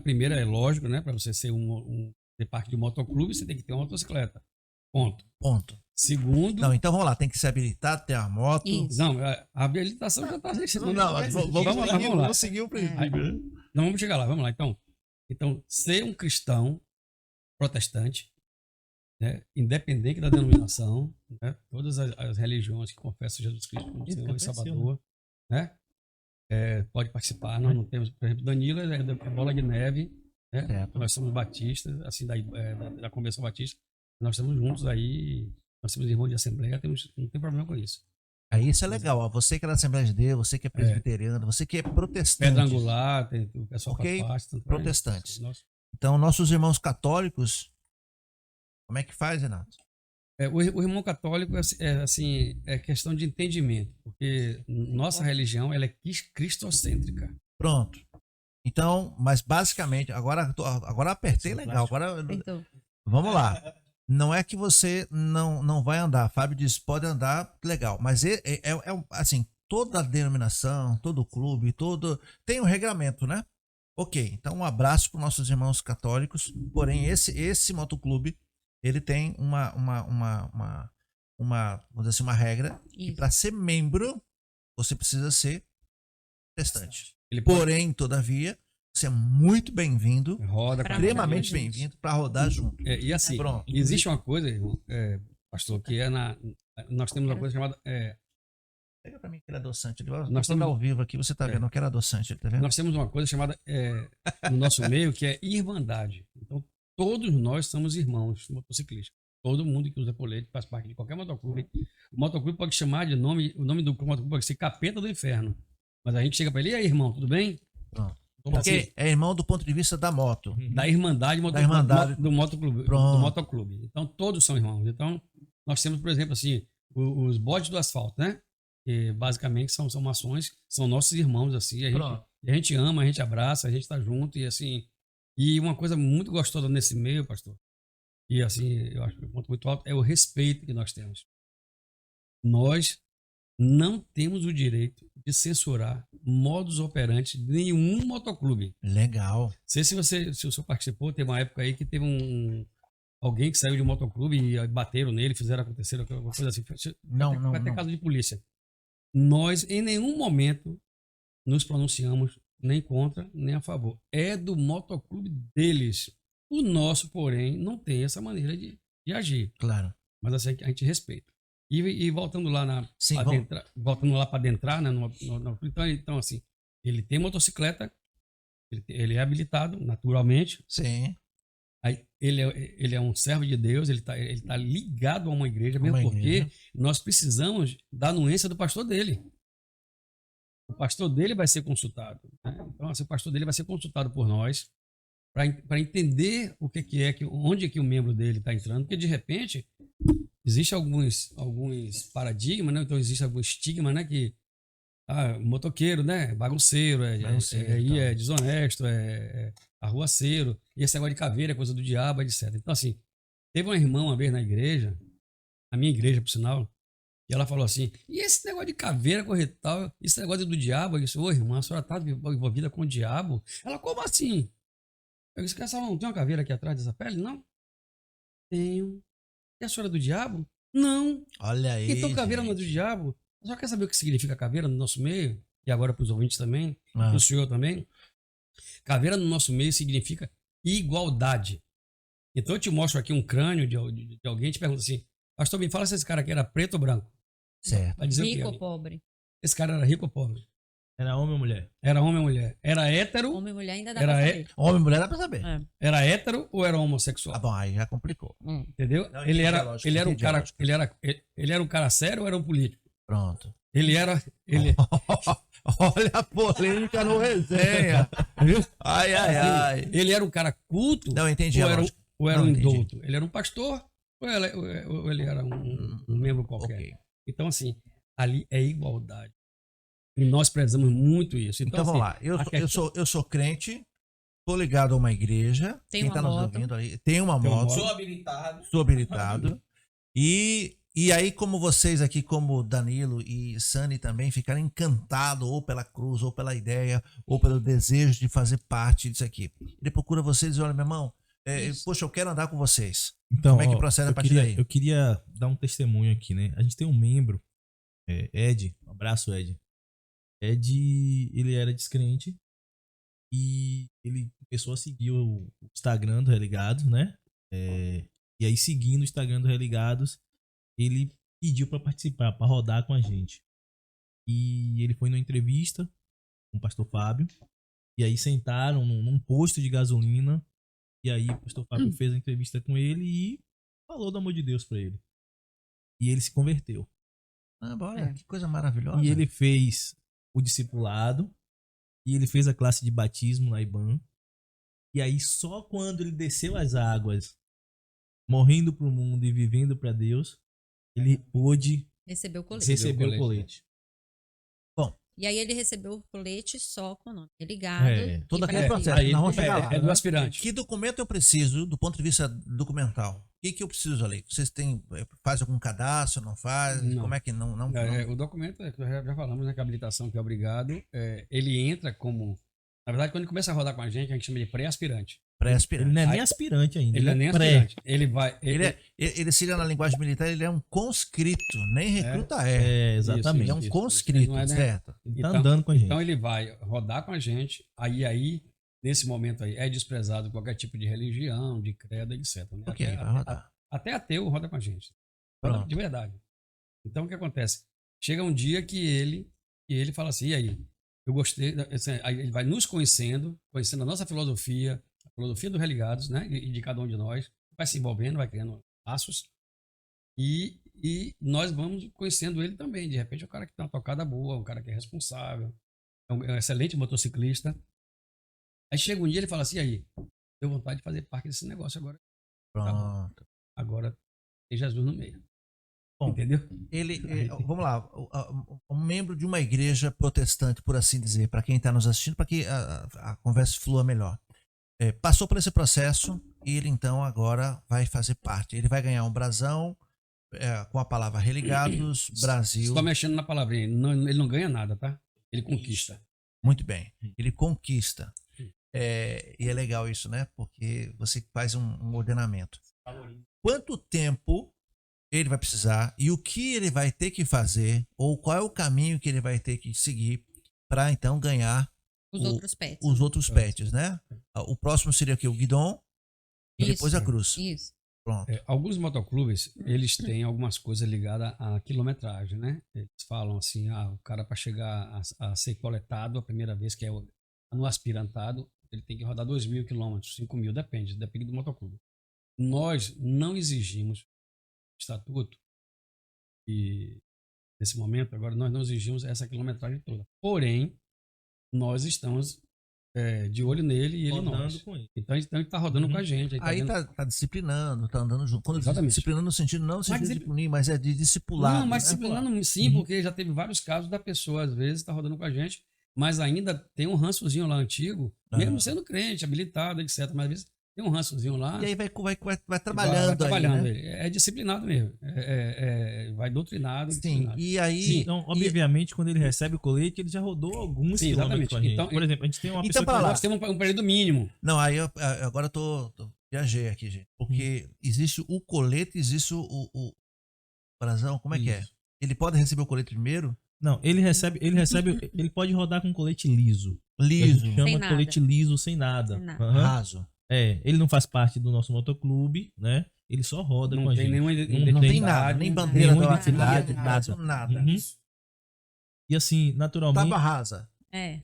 primeira é lógico, né? Para você ser ter parte de um motoclube, você tem que ter uma motocicleta. Ponto.
Ponto.
Segundo,
Não, então vamos lá, tem que ser habilitado, ter uma moto.
Isso.
não, a habilitação já está
Não, mas vamos
lá, vamos lá.
seguir o princípio.
Aí, não, vamos chegar lá, vamos lá. Então, ser um cristão protestante, né, independente da denominação, né, todas as religiões que confessam Jesus Cristo como Senhor e Salvador, né, pode participar. Nós não temos, por exemplo, Danilo é Bola de Neve, né,
Certo.
nós somos batistas, assim, da Convenção Batista, nós estamos juntos aí, nós temos irmãos de assembleia, não tem problema com isso.
Aí isso é legal, ó. Você que é da Assembleia de Deus, você que é presbiteriano, você que é protestante.
Pedra Angular, tem o pessoal
Ok,
faz parte, tanto
protestantes.
nós-
Então, nossos irmãos católicos, como é que faz, Renato?
O irmão católico é questão de entendimento, porque nossa religião ela é cristocêntrica.
Pronto. Então, mas basicamente, agora apertei legal. Agora,
Então,
vamos lá. Não é que você não vai andar. Fábio disse, pode andar, legal. Mas assim, toda denominação, todo clube, tem um regramento, né? Ok, então um abraço para nossos irmãos católicos. Porém, esse motoclube, ele tem vamos dizer assim, uma regra que
isso.
para ser membro, você precisa ser protestante.
Ele pode-
Porém, todavia, você é muito bem-vindo,
roda
Pra
com-
extremamente
rodar,
bem-vindo para rodar junto.
E assim,
Pronto.
existe uma coisa, irmão, pastor, que nós temos uma coisa chamada
Pega pra mim aquele adoçante. Nós
Nós
estamos
temos-
ao vivo aqui, você tá vendo aquele adoçante, tá vendo?
nós temos uma coisa chamada no nosso meio que é irmandade. Então todos nós somos irmãos motociclistas. Todo mundo que usa colete faz parte de qualquer motoclube. O motoclube pode chamar de nome, o nome do motoclube pode ser Capeta do Inferno. Mas a gente chega pra ele, e aí, irmão, tudo bem?
Pronto.
Como
Porque
assim?
é irmão do ponto de vista da moto.
Da Irmandade,
Da Irmandade.
do motoclube.
Pronto.
Do motoclube. Então, todos são irmãos. Então, nós temos, por exemplo, assim, os bodes do asfalto, né? Que basicamente são maçons, são nossos irmãos, assim.
Pronto.
A gente ama, a gente abraça, a gente tá junto e assim. E uma coisa muito gostosa nesse meio, pastor, e assim, eu acho que o ponto muito alto é o respeito que nós temos. Nós não temos o direito de censurar modus operandi de nenhum motoclube.
Legal.
Não sei se o senhor participou, teve uma época aí que teve alguém que saiu de um motoclube e aí bateram nele, fizeram acontecer alguma coisa assim.
Não, não,
Vai ter
não.
caso de polícia. Nós, em nenhum momento, nos pronunciamos nem contra, nem a favor. É do motoclube deles. O nosso, porém, não tem essa maneira de agir.
Claro.
Mas assim, a gente respeita. E voltando lá
Sim,
voltando lá para adentrar, né, então, assim, ele tem motocicleta, ele é habilitado naturalmente.
Sim.
Aí, ele é um servo de Deus, ele tá ligado a uma igreja, mesmo
Uma
porque
igreja.
nós precisamos da anuência do pastor dele. O pastor dele vai ser consultado, né? Então, assim, o pastor dele vai ser consultado por nós para entender onde é que o membro dele está entrando, porque de repente existe alguns paradigmas, né? Então existe algum estigma, né? Que motoqueiro, né? Bagunceiro,
Bagunceiro,
é desonesto, é arruaceiro, e esse negócio de caveira é coisa do diabo, etc. Então, assim, teve uma irmã uma vez na igreja, na minha igreja, por sinal, e ela falou assim: e esse negócio de caveira, coisa e tal, esse negócio do diabo? Eu disse: ô irmã, a senhora está envolvida com o diabo? Ela: como assim? Eu disse: a senhora não tem uma caveira aqui atrás dessa pele? Não. Tenho. E a senhora é do diabo? Não.
Olha aí.
Então caveira não é do
gente.
diabo? A senhora quer saber o que significa caveira no nosso meio? E agora para os ouvintes também,
Ah,
para o senhor também? Caveira no nosso meio significa igualdade. Então eu te mostro aqui um crânio de alguém e te pergunta assim: pastor, me fala se esse cara aqui era preto ou branco.
certo.
Vai dizer o
Rico
quê?
ou pobre?
Esse cara era rico ou pobre?
Era homem ou mulher?
Era homem ou mulher? Era hétero?
Homem e mulher ainda dá
Era
pra
é-
saber.
Homem e mulher dá pra saber.
É.
Era hétero ou era homossexual?
Ah, bom, aí já complicou.
Entendeu?
Não,
Ele
entendi a
era,
lógica,
ele era um
entendi a
cara,
lógica.
ele era um cara sério ou era um político?
Pronto.
Ele era,
Olha a polêmica no resenha.
viu?
Ai, ai, ai.
Ele era um cara culto
Não, entendi a
ou era,
lógica.
ou era
Não,
um
entendi.
indouto? Ele era um pastor ou ele era um membro qualquer?
Ok.
Então, assim, ali é igualdade. E nós prezamos muito isso.
Então vamos lá. Eu sou crente, tô ligado a uma igreja.
Tem
quem
uma
tá nos
moto.
ouvindo aí tem uma
Tem uma
moto.
moto.
Sou habilitado.
Sou habilitado. E aí, como vocês aqui, como Danilo e Sani também, ficaram encantados ou pela cruz, ou pela ideia, ou pelo desejo de fazer parte disso aqui. Ele procura vocês e olha, meu irmão, poxa, eu quero andar com vocês.
Então,
Como é que procede a partir daí?
Eu queria dar um testemunho aqui, né? A gente tem um membro, Ed, um abraço, Ed. Ed, ele era descrente e ele começou a seguir o Instagram do Religados, né? E aí, seguindo o Instagram do Religados, ele pediu para participar, para rodar com a gente. E ele foi numa entrevista com o pastor Fábio. E aí sentaram num posto de gasolina. E aí o pastor Fábio fez a entrevista com ele e falou do amor de Deus para ele. E ele se converteu.
Bora, que coisa maravilhosa.
E ele fez o discipulado. E ele fez a classe de batismo na IBAN. E aí só quando ele desceu as águas, morrendo pro mundo e vivendo para Deus, ele pôde
Recebeu o colete.
receber o colete.
E aí ele recebeu o colete só com o nome Religados.
todo
e
aquele
Brasil.
processo.
Aí
Nós vamos chegar lá.
é do aspirante.
Que documento eu preciso do ponto de vista documental? O que eu preciso ali? Vocês faz algum cadastro, não faz?
Não.
Como é que não?
O documento, que já falamos, né, que a habilitação que é obrigado, ele entra como... Na verdade, quando ele começa a rodar com a gente chama de pré-aspirante.
Ele
Pré-aspirante.
não é nem
Aí-
aspirante ainda.
Ele não é nem
pré.
aspirante. Ele vai...
Ele seria na linguagem militar, ele é um conscrito, nem recruta
Exatamente.
Ele é um
Isso.
conscrito,
Ele não é, né?
certo?
Ele tá andando com a gente.
Então ele vai rodar com a gente, aí nesse momento aí, é desprezado qualquer tipo de religião, de credo, etc. Né?
Ok,
Até-
vai rodar.
Até ateu roda com a gente. Roda
Pronto.
de verdade. Então o que acontece? Chega um dia que ele fala assim, e aí? Eu gostei, aí ele vai nos conhecendo a nossa filosofia, a filosofia dos Religados, né? E de cada um de nós, vai se envolvendo, vai criando laços. E nós vamos conhecendo ele também. De repente é um cara que tem uma tocada boa, um cara que é responsável, é um excelente motociclista. Aí chega um dia e ele fala assim, e aí? Deu vontade de fazer parte desse negócio agora.
Pronto.
Agora tem Jesus no meio.
Bom,
Entendeu?
Vamos lá, um membro de uma igreja protestante, por assim dizer, para quem está nos assistindo, para que a conversa flua melhor. Passou por esse processo e ele então agora vai fazer parte. Ele vai ganhar um brasão com a palavra Religados, Brasil.
Só mexendo na palavrinha. Ele não ganha nada, tá? Ele conquista.
Muito bem. Ele conquista. E é legal isso, né? Porque você faz um ordenamento. Quanto tempo ele vai precisar e o que ele vai ter que fazer, ou qual é o caminho que ele vai ter que seguir para então ganhar
Os outros pets.
pets, né? O próximo seria aqui o guidon e
Isso.
depois a cruz.
Isso.
Pronto.
Alguns motoclubes, eles têm algumas coisas ligadas à quilometragem, né? Eles falam assim, o cara para chegar a ser coletado a primeira vez, que é no aspirantado, ele tem que rodar 2.000 quilômetros, 5.000, depende do motoclube. Nós não exigimos estatuto e nesse momento agora nós não exigimos essa quilometragem toda. Porém, nós estamos de olho nele e ele
Rodando
nós.
com ele.
Então ele está rodando com a gente.
Aí
vendo-
tá disciplinando, tá andando junto. Quando eu digo
Exatamente.
disciplinando no sentido não de
Mas
disciplinar, mas é de discipulado.
Não, mas
né?
disciplinando sim, porque já teve vários casos da pessoa, às vezes, tá rodando com a gente, mas ainda tem um rançozinho lá antigo, mesmo sendo crente, habilitado, etc. Mas às vezes tem um rançozinho lá.
E aí vai
vai
trabalhando,
trabalhando
aí, né?
ele. É disciplinado mesmo. Vai doutrinado.
Sim,
disciplinado.
e aí...
Então, obviamente, quando ele recebe o colete, ele já rodou alguns
Sim,
quilômetros
exatamente.
com a gente.
Então,
Por exemplo, a gente tem uma
então,
pessoa
pra
que
lá.
Nós temos um período mínimo.
Não, aí agora eu tô viajei aqui, gente. Porque existe o colete, existe o brasão, como é que é?
Isso.
Ele pode receber o colete primeiro?
Não, ele pode rodar com colete liso. A
Liso,
gente chama
Sem
de
nada.
colete liso, sem nada.
Sem nada.
Aham.
raso.
Ele não faz parte do nosso motoclube, né? Ele só roda com
Não
a
tem
gente.
nenhuma
Não tem nada, nem bandeira
nenhuma
da
identidade,
cidade,
nada.
nada.
Uhum. E assim, naturalmente...
Tábua rasa.
É.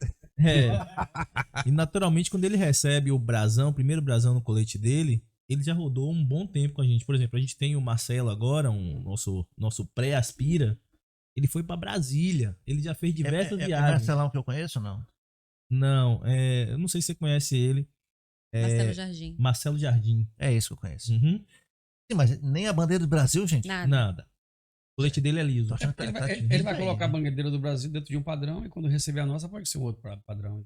E naturalmente, quando ele recebe o brasão, o primeiro brasão no colete dele, ele já rodou um bom tempo com a gente. Por exemplo, a gente tem o Marcelo agora, nosso pré-aspira. Ele foi pra Brasília. Ele já fez diversas
É
viagens.
Marcelão que eu conheço, não?
Não, eu não sei se você conhece ele.
Castelo Jardim.
Marcelo Jardim.
É isso que eu conheço.
Uhum.
Sim, mas nem a bandeira do Brasil, gente.
Nada.
Nada. O colete dele é liso.
Tô achando que
Ele
tá
vai,
atingindo
ele vai
aí.
colocar a bandeira do Brasil dentro de um padrão e quando receber a nossa pode ser um outro padrão.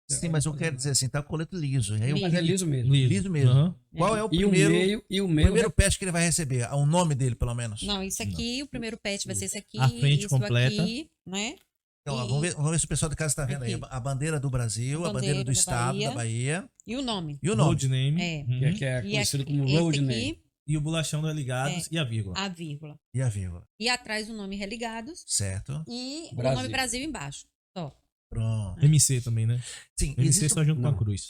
Sim, mas eu quero dizer assim, tá o colete liso. Aí eu
Mas é liso mesmo.
liso mesmo.
Aham.
Qual é o
E o
primeiro,
meio
patch que ele vai receber? O nome dele, pelo menos.
Não, isso aqui, o primeiro patch vai ser esse aqui.
A frente
isso
completa.
aqui, né?
Então, ó,
E-
vamos ver se o pessoal de casa está vendo aí.
Aqui.
A bandeira do Brasil, a bandeira do
da
estado da Bahia
E o nome.
e o nome.
Road name.
É.
Uhum.
que é
E
conhecido
aqui,
como
esse
road
aqui,
name.
E o bolachão do Religados e a vírgula.
a vírgula.
E a vírgula.
E atrás o nome Religados
Certo?
e o
Brasil.
nome Brasil embaixo. Só.
Pronto.
MC também, né?
Sim,
MC
existe
só junto com
Não.
a cruz.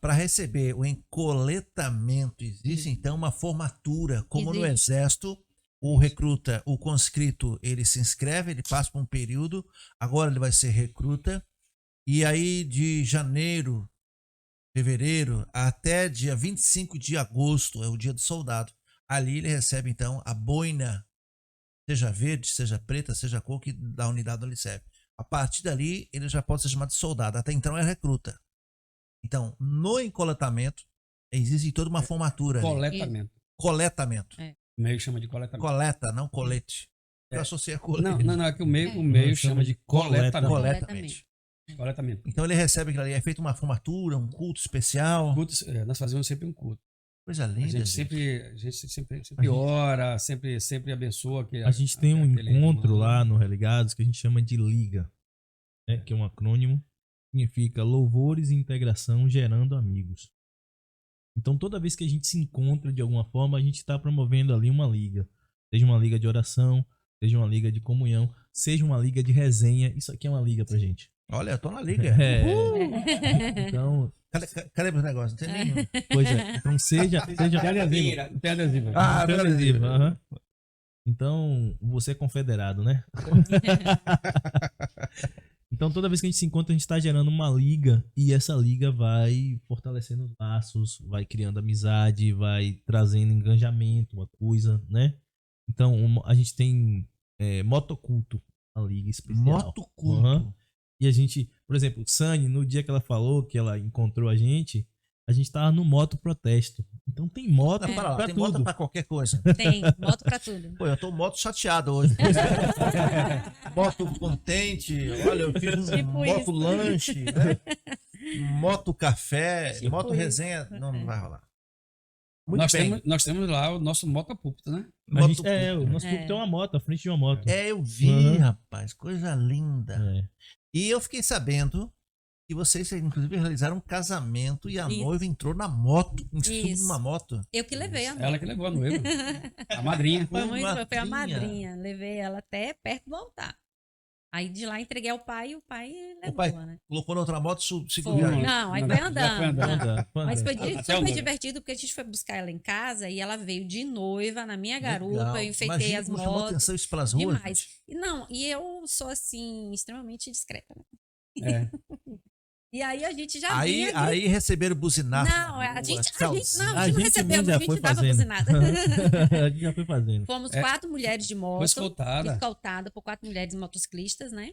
para receber o encoletamento, existe então uma formatura, como no
Existe.
Exército, o recruta, o conscrito, ele se inscreve, ele passa por um período, agora ele vai ser recruta, e aí de janeiro, fevereiro, até dia 25 de agosto, é o dia do soldado, ali ele recebe então a boina, seja verde, seja preta, seja a cor que da unidade onde ele serve. A partir dali, ele já pode ser chamado de soldado, até então é recruta. Então, no encoletamento, existe toda uma formatura ali.
Coletamento.
Coletamento.
O meio chama de coletamento.
Coleta, não colete. Eu associei a colete.
Não, é que o meio chama de coletamento.
Coletamente.
Coletamento.
Então ele recebe aquilo ali, é feita uma formatura, um culto especial.
Cultos, nós fazemos sempre um culto.
Coisa
A
linda,
gente sempre ora, sempre abençoa.
A gente tem um
aquele
encontro
irmão.
lá no Religados que a gente chama de Liga, né? Que é um acrônimo. Significa Louvores e Integração Gerando Amigos. Então toda vez que a gente se encontra de alguma forma, a gente está promovendo ali uma liga. Seja uma liga de oração, seja uma liga de comunhão, seja uma liga de resenha. Isso aqui é uma liga pra gente.
Olha, eu tô na liga.
É. Então,
Cadê meus negócios? Não tem nenhum.
pois é. Então seja
Tem adesivo. Tem adesivo.
Ah,
tem
beleza.
adesivo, aham. Então, você é confederado, né? Então, toda vez que a gente se encontra, a gente está gerando uma liga e essa liga vai fortalecendo os laços, vai criando amizade, vai trazendo engajamento, uma coisa, né? Então, a gente tem motoculto, uma liga especial.
Motoculto.
Aham. E a gente, por exemplo, Sani, no dia que ela falou que ela encontrou a gente tava no moto protesto. Então tem moto
Não, para lá,
pra
tem
tudo.
moto pra qualquer coisa.
Tem, moto pra tudo.
Pô, eu tô moto chateado hoje. Moto contente, olha, eu fiz um
Tipo
moto
isso.
lanche, né? Moto café,
Tipo
moto
isso.
resenha, não vai rolar. Muito
Nós
bem.
temos lá o nosso motopúlpito, né?
A gente,
Moto-
o nosso público tem uma moto, à frente de uma moto.
É, eu vi,
Uhum.
rapaz, coisa linda.
É.
E eu fiquei sabendo que vocês, inclusive, realizaram um casamento e a
Isso.
noiva entrou na moto, em cima de
Isso.
uma moto.
Eu que levei a
Ela que levou a noiva. A madrinha.
Foi muito, foi a
madrinha.
madrinha. Levei ela até perto de voltar. Aí de lá entreguei ao pai e o pai levou,
pai
né?
Colocou na outra moto,
Foi.
segurou.
Não, aí
Não,
foi
já foi
andando.
andando.
Anda,
Mas foi
Até
super
andando.
divertido porque a gente foi buscar ela em casa e ela veio de noiva na minha garupa,
Legal.
eu enfeitei
Imagina
as
como chamou
motos.
atenção isso pelas ruas.
Demais.
gente.
E não, e eu sou assim, extremamente discreta. Né?
É.
E aí a gente já
Aí,
vinha.
aí receberam buzinaço.
Não,
na
a
rua,
gente não,
tchauzinho.
a gente não recebeu, a gente dava buzinada.
A gente já foi fazendo.
Fomos
É.
4 mulheres de moto.
Foi escoltada.
Escoltada por 4 mulheres motociclistas, né?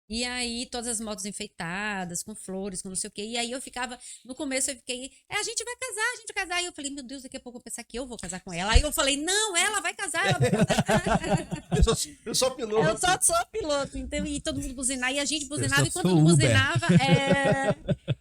E aí, todas as motos enfeitadas, com flores, com não sei o quê. E aí eu ficava, no começo eu fiquei, a gente vai casar. E eu falei, meu Deus, daqui a pouco eu vou pensar que eu vou casar com ela. Aí eu falei, não, ela vai casar, ela vai casar.
Eu sou piloto.
Eu só sou piloto, então, e todo mundo buzinava, e a gente buzinava,
só
e quando
sou
não
Uber.
buzinava,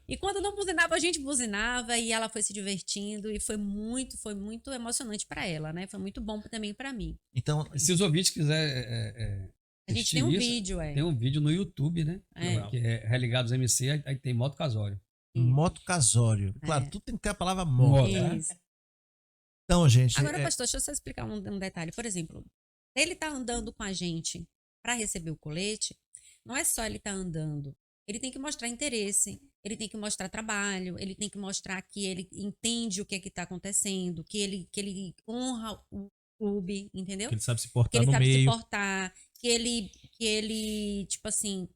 e quando não buzinava, a gente buzinava, e ela foi se divertindo, e foi muito emocionante pra ela, né? Foi muito bom também pra mim.
Então,
Se os ouvintes quiserem.
A gente tem um vídeo,
Tem um vídeo no YouTube, né?
É.
Que é Religados MC, aí tem moto casório.
moto casório. Claro,
É.
tudo tem que ter a palavra moto.
Moto, né?
Isso.
Então, gente,
Agora, pastor, deixa eu só explicar um detalhe. Por exemplo, ele tá andando com a gente para receber o colete, não é só ele tá andando. Ele tem que mostrar interesse, ele tem que mostrar trabalho, ele tem que mostrar que ele entende o que é que tá acontecendo, que ele honra o clube, entendeu?
Que ele sabe se
Que
portar
ele
no
sabe se
meio.
portar, que ele, tipo assim,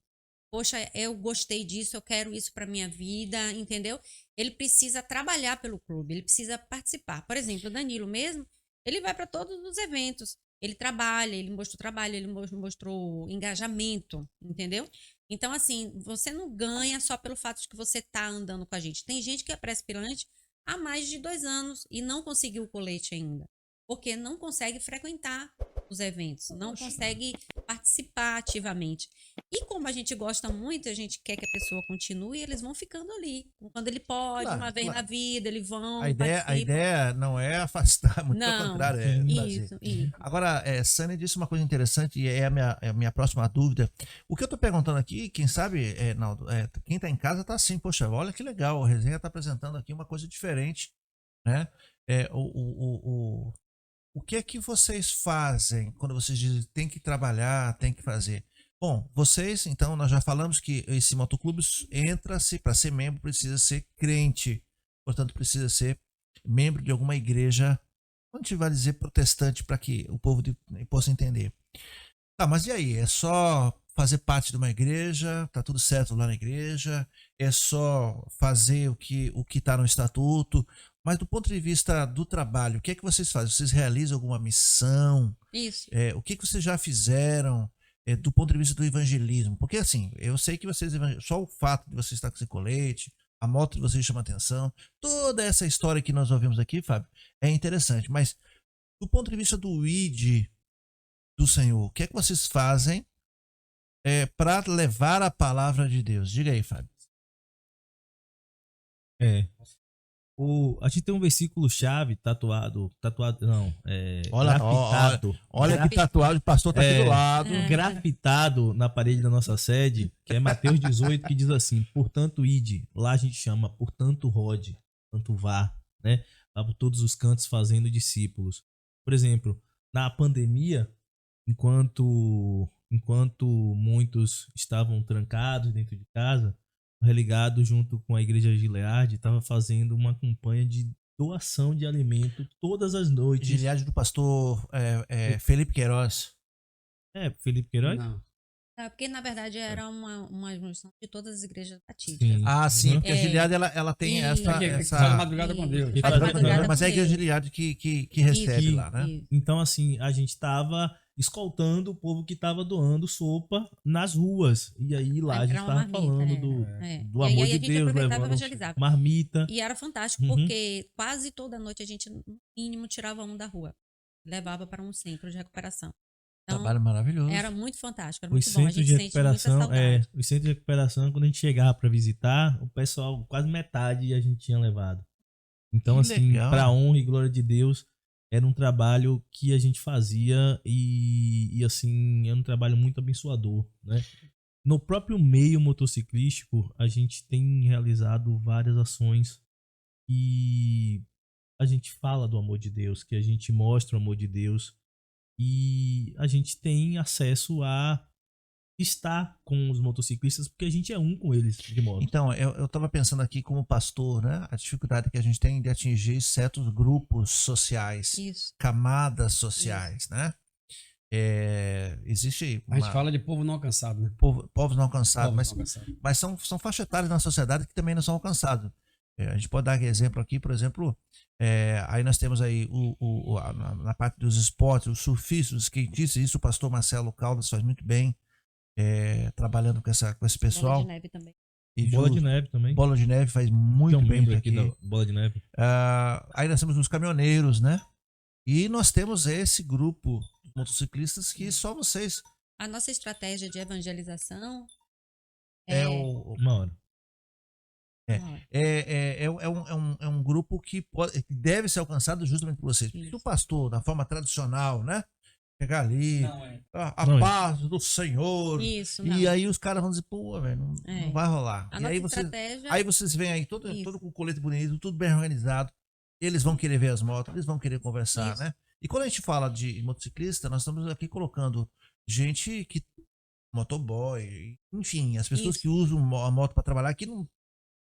poxa, eu gostei disso, eu quero isso pra minha vida, entendeu? Ele precisa trabalhar pelo clube, ele precisa participar. Por exemplo, o Danilo mesmo, ele vai para todos os eventos, ele trabalha, ele mostrou trabalho, ele mostrou engajamento, entendeu? Então, assim, você não ganha só pelo fato de que você tá andando com a gente. Tem gente que é pré-aspirante há mais de 2 anos e não conseguiu o colete ainda, porque não consegue frequentar os eventos, não consegue participar ativamente. E como a gente gosta muito, a gente quer que a pessoa continue, eles vão ficando ali. Quando ele pode,
Claro,
uma vez
claro.
na vida, eles vão,
A
participam.
ideia não é afastar, muito pelo
Não,
contrário, é trazer.
isso.
Agora, Sânia disse uma coisa interessante e é a minha próxima dúvida. O que eu tô perguntando aqui, quem sabe, Naldo, quem tá em casa tá assim, poxa, olha que legal, o Resenha tá apresentando aqui uma coisa diferente, né? O que é que vocês fazem quando vocês dizem tem que trabalhar, tem que fazer? Bom, vocês, então, nós já falamos que esse motoclube entra-se, para ser membro, precisa ser crente. Portanto, precisa ser membro de alguma igreja, a gente vai dizer protestante, para que o povo possa entender. Tá, mas e aí? É só fazer parte de uma igreja? Tá tudo certo lá na igreja? É só fazer o que está no estatuto? Mas do ponto de vista do trabalho, o que é que vocês fazem? Vocês realizam alguma missão?
Isso.
O que vocês já fizeram do ponto de vista do evangelismo? Porque assim, eu sei que vocês, só o fato de vocês estar com esse colete, a moto de vocês chama atenção, toda essa história que nós ouvimos aqui, Fábio, é interessante. Mas do ponto de vista do ID do Senhor, o que é que vocês fazem para levar a palavra de Deus? Diga aí, Fábio.
A gente tem um versículo chave tatuado não,
Olha,
grafitado.
Olha que tatuagem, o pastor tá aqui do lado.
Grafitado na parede da nossa sede, que é Mateus 18, que diz assim: portanto, ide. Lá a gente chama, portanto, rode, portanto, vá, né? Vá por todos os cantos fazendo discípulos. Por exemplo, na pandemia, enquanto muitos estavam trancados dentro de casa, o Religado, junto com a Igreja Gilead, estava fazendo uma campanha de doação de alimento todas as noites.
Gilead do pastor Felipe Queiroz.
Felipe Queiroz?
Não.
Porque, na verdade, era uma junção de todas as igrejas batistas.
Sim.
Ah, sim, porque a
É.
Gilead ela tem
Isso.
essa
Madrugada com Deus.
Que
Faz
faz
madrugada
mas é a
com
igreja
Deus.
Gilead que recebe
Isso,
lá, né?
isso.
Então, assim, a gente tava escoltando o povo que tava doando sopa nas ruas. E aí lá a gente
Era uma
tava
marmita,
falando do
E aí
amor
a
de
gente
Deus,
aproveitava e
levando
evangelizava.
marmita.
E era fantástico,
Uhum.
porque quase toda noite a gente, no mínimo, tirava um da rua. Levava para um centro de recuperação. Então,
Trabalho maravilhoso.
era muito fantástico, era
Os
muito bom. A
centros
gente
de
sente muita
recuperação,
saudade.
os centros de recuperação, quando a gente chegava para visitar, o pessoal, quase metade a gente tinha levado. Então,
Que
assim,
legal.
para honra e glória de Deus, era um trabalho que a gente fazia e assim, era um trabalho muito abençoador, né? No próprio meio motociclístico, a gente tem realizado várias ações e a gente fala do amor de Deus, que a gente mostra o amor de Deus e a gente tem acesso a estar com os motociclistas porque a gente é um com eles de moto.
Então, eu estava pensando aqui como pastor, né? A dificuldade que a gente tem de atingir certos grupos sociais,
Isso.
camadas sociais, né? Existe
A gente fala de povo não alcançado, né?
povos não alcançados,
Povo
mas
não alcançado.
mas são faixas etárias na sociedade que também não são alcançados. A gente pode dar exemplo aqui, por exemplo, aí nós temos aí na parte dos esportes, os surfistas, os skatistas, isso o pastor Marcelo Caldas faz muito bem, trabalhando com esse
Bola
pessoal.
de neve também.
E
Bola de Neve também.
Bola de Neve faz muito
Tem um
bem
membro
aqui.
aqui da Bola de Neve.
Aí nós temos os caminhoneiros, né? E nós temos esse grupo de motociclistas que só vocês
A nossa estratégia de evangelização
Uma hora.
é um grupo que deve ser alcançado justamente por vocês. Porque
Isso.
o pastor, da forma tradicional, né? Chegar ali, a
Não é.
paz do Senhor.
Isso, não.
E aí os caras vão dizer, pô, velho, não vai rolar.
A
E
nossa
aí vocês,
estratégia...
aí vocês vêm aí todo
Isso.
com o colete bonito, tudo bem organizado. Eles vão querer ver as motos, eles vão querer conversar,
Isso.
né? E quando a gente fala de motociclista, nós estamos aqui colocando gente que motoboy, enfim, as pessoas
Isso.
que usam a moto para trabalhar que não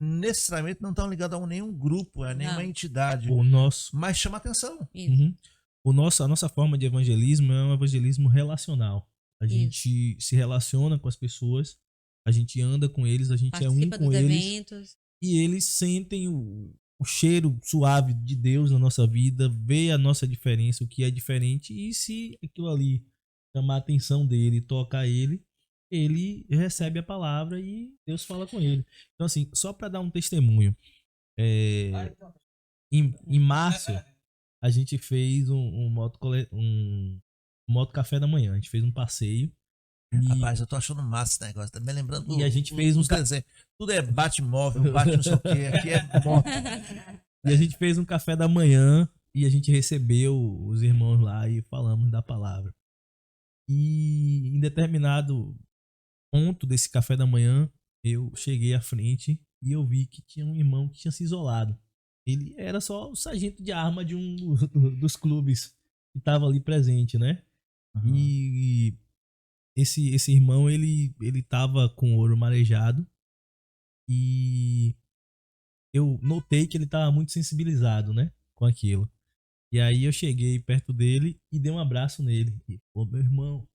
necessariamente não estão ligadas a nenhum grupo, a nenhuma
Não.
entidade,
O nosso,
mas chama atenção.
Isso.
a nossa forma de evangelismo é um evangelismo relacional. A
Isso.
gente se relaciona com as pessoas, a gente anda com eles, a gente é um
Participa
com
dos
eles
eventos.
e eles sentem o cheiro suave de Deus na nossa vida, vê a nossa diferença, o que é diferente e se aquilo ali chamar a atenção dele, tocar ele recebe a palavra e Deus fala com ele. Então assim, só para dar um testemunho, em março a gente fez um Moto Café da Manhã. A gente fez um passeio. E,
Rapaz, eu tô achando massa esse negócio. Tá me lembrando.
e a gente fez
uns desenhos. Tudo é bate-móvel, bate não sei o quê. Aqui é moto.
e a gente fez um café da manhã e a gente recebeu os irmãos lá e falamos da palavra. E em determinado ponto desse café da manhã, eu cheguei à frente e eu vi que tinha um irmão que tinha se isolado. Ele era só o sargento de arma de um dos clubes que estava ali presente, né?
Uhum.
E esse irmão, ele tava com o olho marejado e eu notei que ele tava muito sensibilizado, né, com aquilo. E aí eu cheguei perto dele e dei um abraço nele. E falou, meu irmão,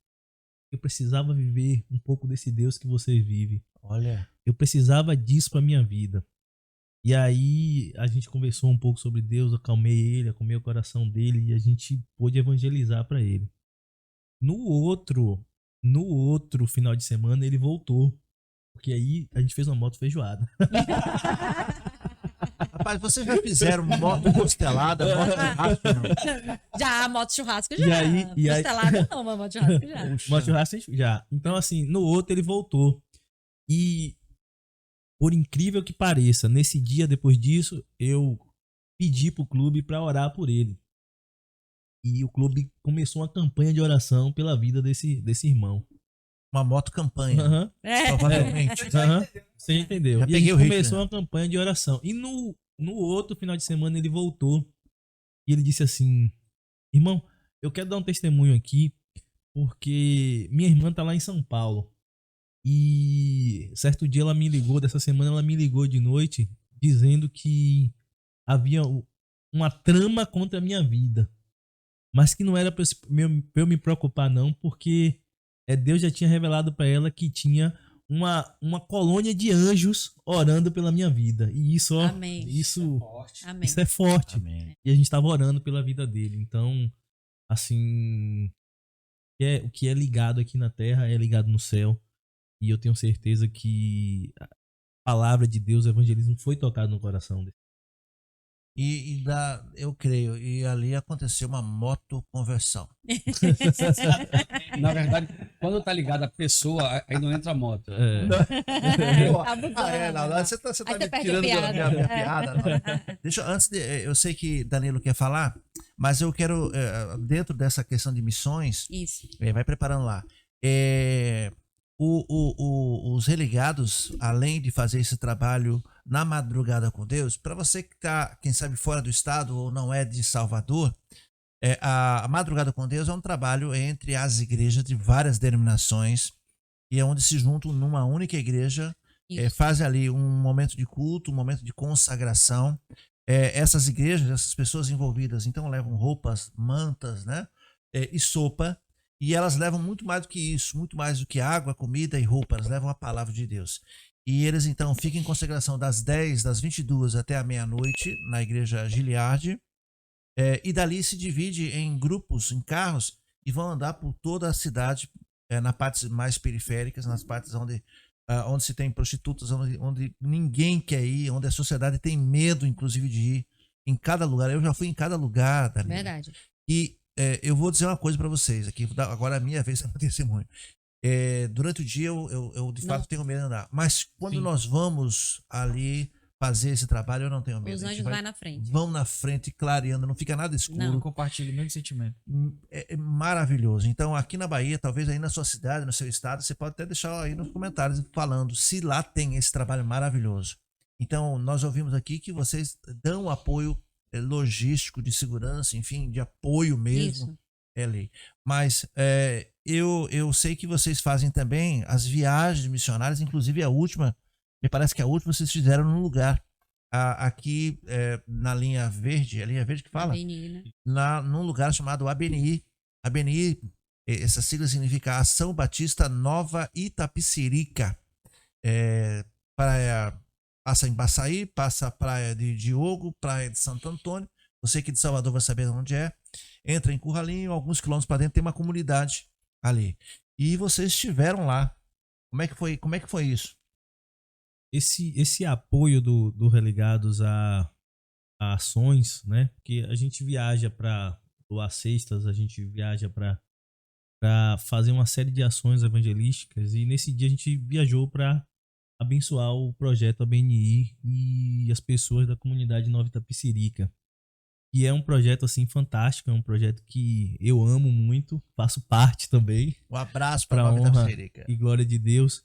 eu precisava viver um pouco desse Deus que você vive.
Olha.
Eu precisava disso pra minha vida. E aí a gente conversou um pouco sobre Deus, acalmei ele, acalmei o coração dele e a gente pôde evangelizar pra ele. No outro final de semana ele voltou. Porque aí a gente fez uma moto feijoada.
Rapaz, vocês já fizeram moto costelada, moto churrasco, não?
Já, moto churrasco já.
E aí-
Costelada não, mas moto churrasco já.
Moto churrasco já. Então assim, no outro ele voltou. E por incrível que pareça, nesse dia depois disso, eu pedi pro clube pra orar por ele. E o clube começou uma campanha de oração pela vida desse irmão.
Uma moto campanha.
Aham.
É.
Provavelmente.
Aham, você entendeu.
Já
E a
peguei
gente
o ritmo,
começou
né?
uma campanha de oração. E no outro final de semana ele voltou. E ele disse assim: irmão, eu quero dar um testemunho aqui, porque minha irmã tá lá em São Paulo. E certo dia ela me ligou, dessa semana ela me ligou de noite, dizendo que havia uma trama contra a minha vida. Mas que não era pra eu me preocupar não, porque Deus já tinha revelado pra ela que tinha uma colônia de anjos orando pela minha vida. E isso, ó,
Amém.
isso
Amém.
é forte.
Amém.
E a gente tava orando pela vida dele. Então, assim, o que é ligado aqui na terra é ligado no céu. E eu tenho certeza que a palavra de Deus, o evangelismo, foi tocado no coração dele.
Eu creio, e ali aconteceu uma moto conversão.
Na verdade, quando tá ligado a pessoa, aí não entra a moto.
Tá abusando.
Você tá
Aí
me
você perde a
tirando
piada.
minha piada. Não. Deixa eu sei que Danilo quer falar, mas eu quero, dentro dessa questão de missões,
Isso.
vai preparando lá. Os religados, além de fazer esse trabalho na madrugada com Deus, para você que está, quem sabe, fora do estado ou não é de Salvador, a madrugada com Deus é um trabalho entre as igrejas de várias denominações e é onde se juntam numa única igreja,
Isso.
fazem ali um momento de culto, um momento de consagração. Essas igrejas, essas pessoas envolvidas, então levam roupas, mantas, né, e sopa. E elas levam muito mais do que isso, muito mais do que água, comida e roupa. Elas levam a palavra de Deus. E eles então ficam em consagração das 10, das 22 até a meia-noite na igreja Giliard. E dali se divide em grupos, em carros, e vão andar por toda a cidade, nas partes mais periféricas, nas partes onde se tem prostitutas, onde ninguém quer ir, onde a sociedade tem medo, inclusive, de ir. Em cada lugar. Eu já fui em cada lugar, Danilo.
Verdade.
E eu vou dizer uma coisa para vocês aqui, agora é a minha vez de dar testemunho. Durante o dia eu de fato tenho medo de andar, mas quando
Sim.
nós vamos ali fazer esse trabalho, eu não tenho medo.
Os
A gente
anjos vai na frente.
vão na frente, clareando, não fica nada escuro.
Não.
Eu compartilho o mesmo sentimento.
É maravilhoso. Então, aqui na Bahia, talvez aí na sua cidade, no seu estado, você pode até deixar aí nos comentários falando se lá tem esse trabalho maravilhoso. Então, nós ouvimos aqui que vocês dão apoio logístico, de segurança, enfim, de apoio mesmo.
Isso.
Ali. Mas eu sei que vocês fazem também as viagens missionárias, inclusive a última, me parece que a última vocês fizeram num lugar aqui na linha verde, que fala?
Menina.
Num lugar chamado ABNI. ABNI, essa sigla significa Ação Batista Nova Itapicirica. Passa em Baçaí, passa a Praia de Diogo, Praia de Santo Antônio. Você que é de Salvador vai saber onde é. Entra em Curralinho, alguns quilômetros para dentro tem uma comunidade ali. E vocês estiveram lá. Como é que foi isso?
Esse apoio do Religados a ações, né? Porque a gente viaja para doar cestas, a gente viaja para para fazer uma série de ações evangelísticas. E nesse dia a gente viajou para abençoar o projeto ABNI e as pessoas da comunidade Nova Itapecerica. E é um projeto assim fantástico, é um projeto que eu amo muito, faço parte também.
Um abraço para
Pra
a Nova
honra
Itapecerica.
E glória de Deus.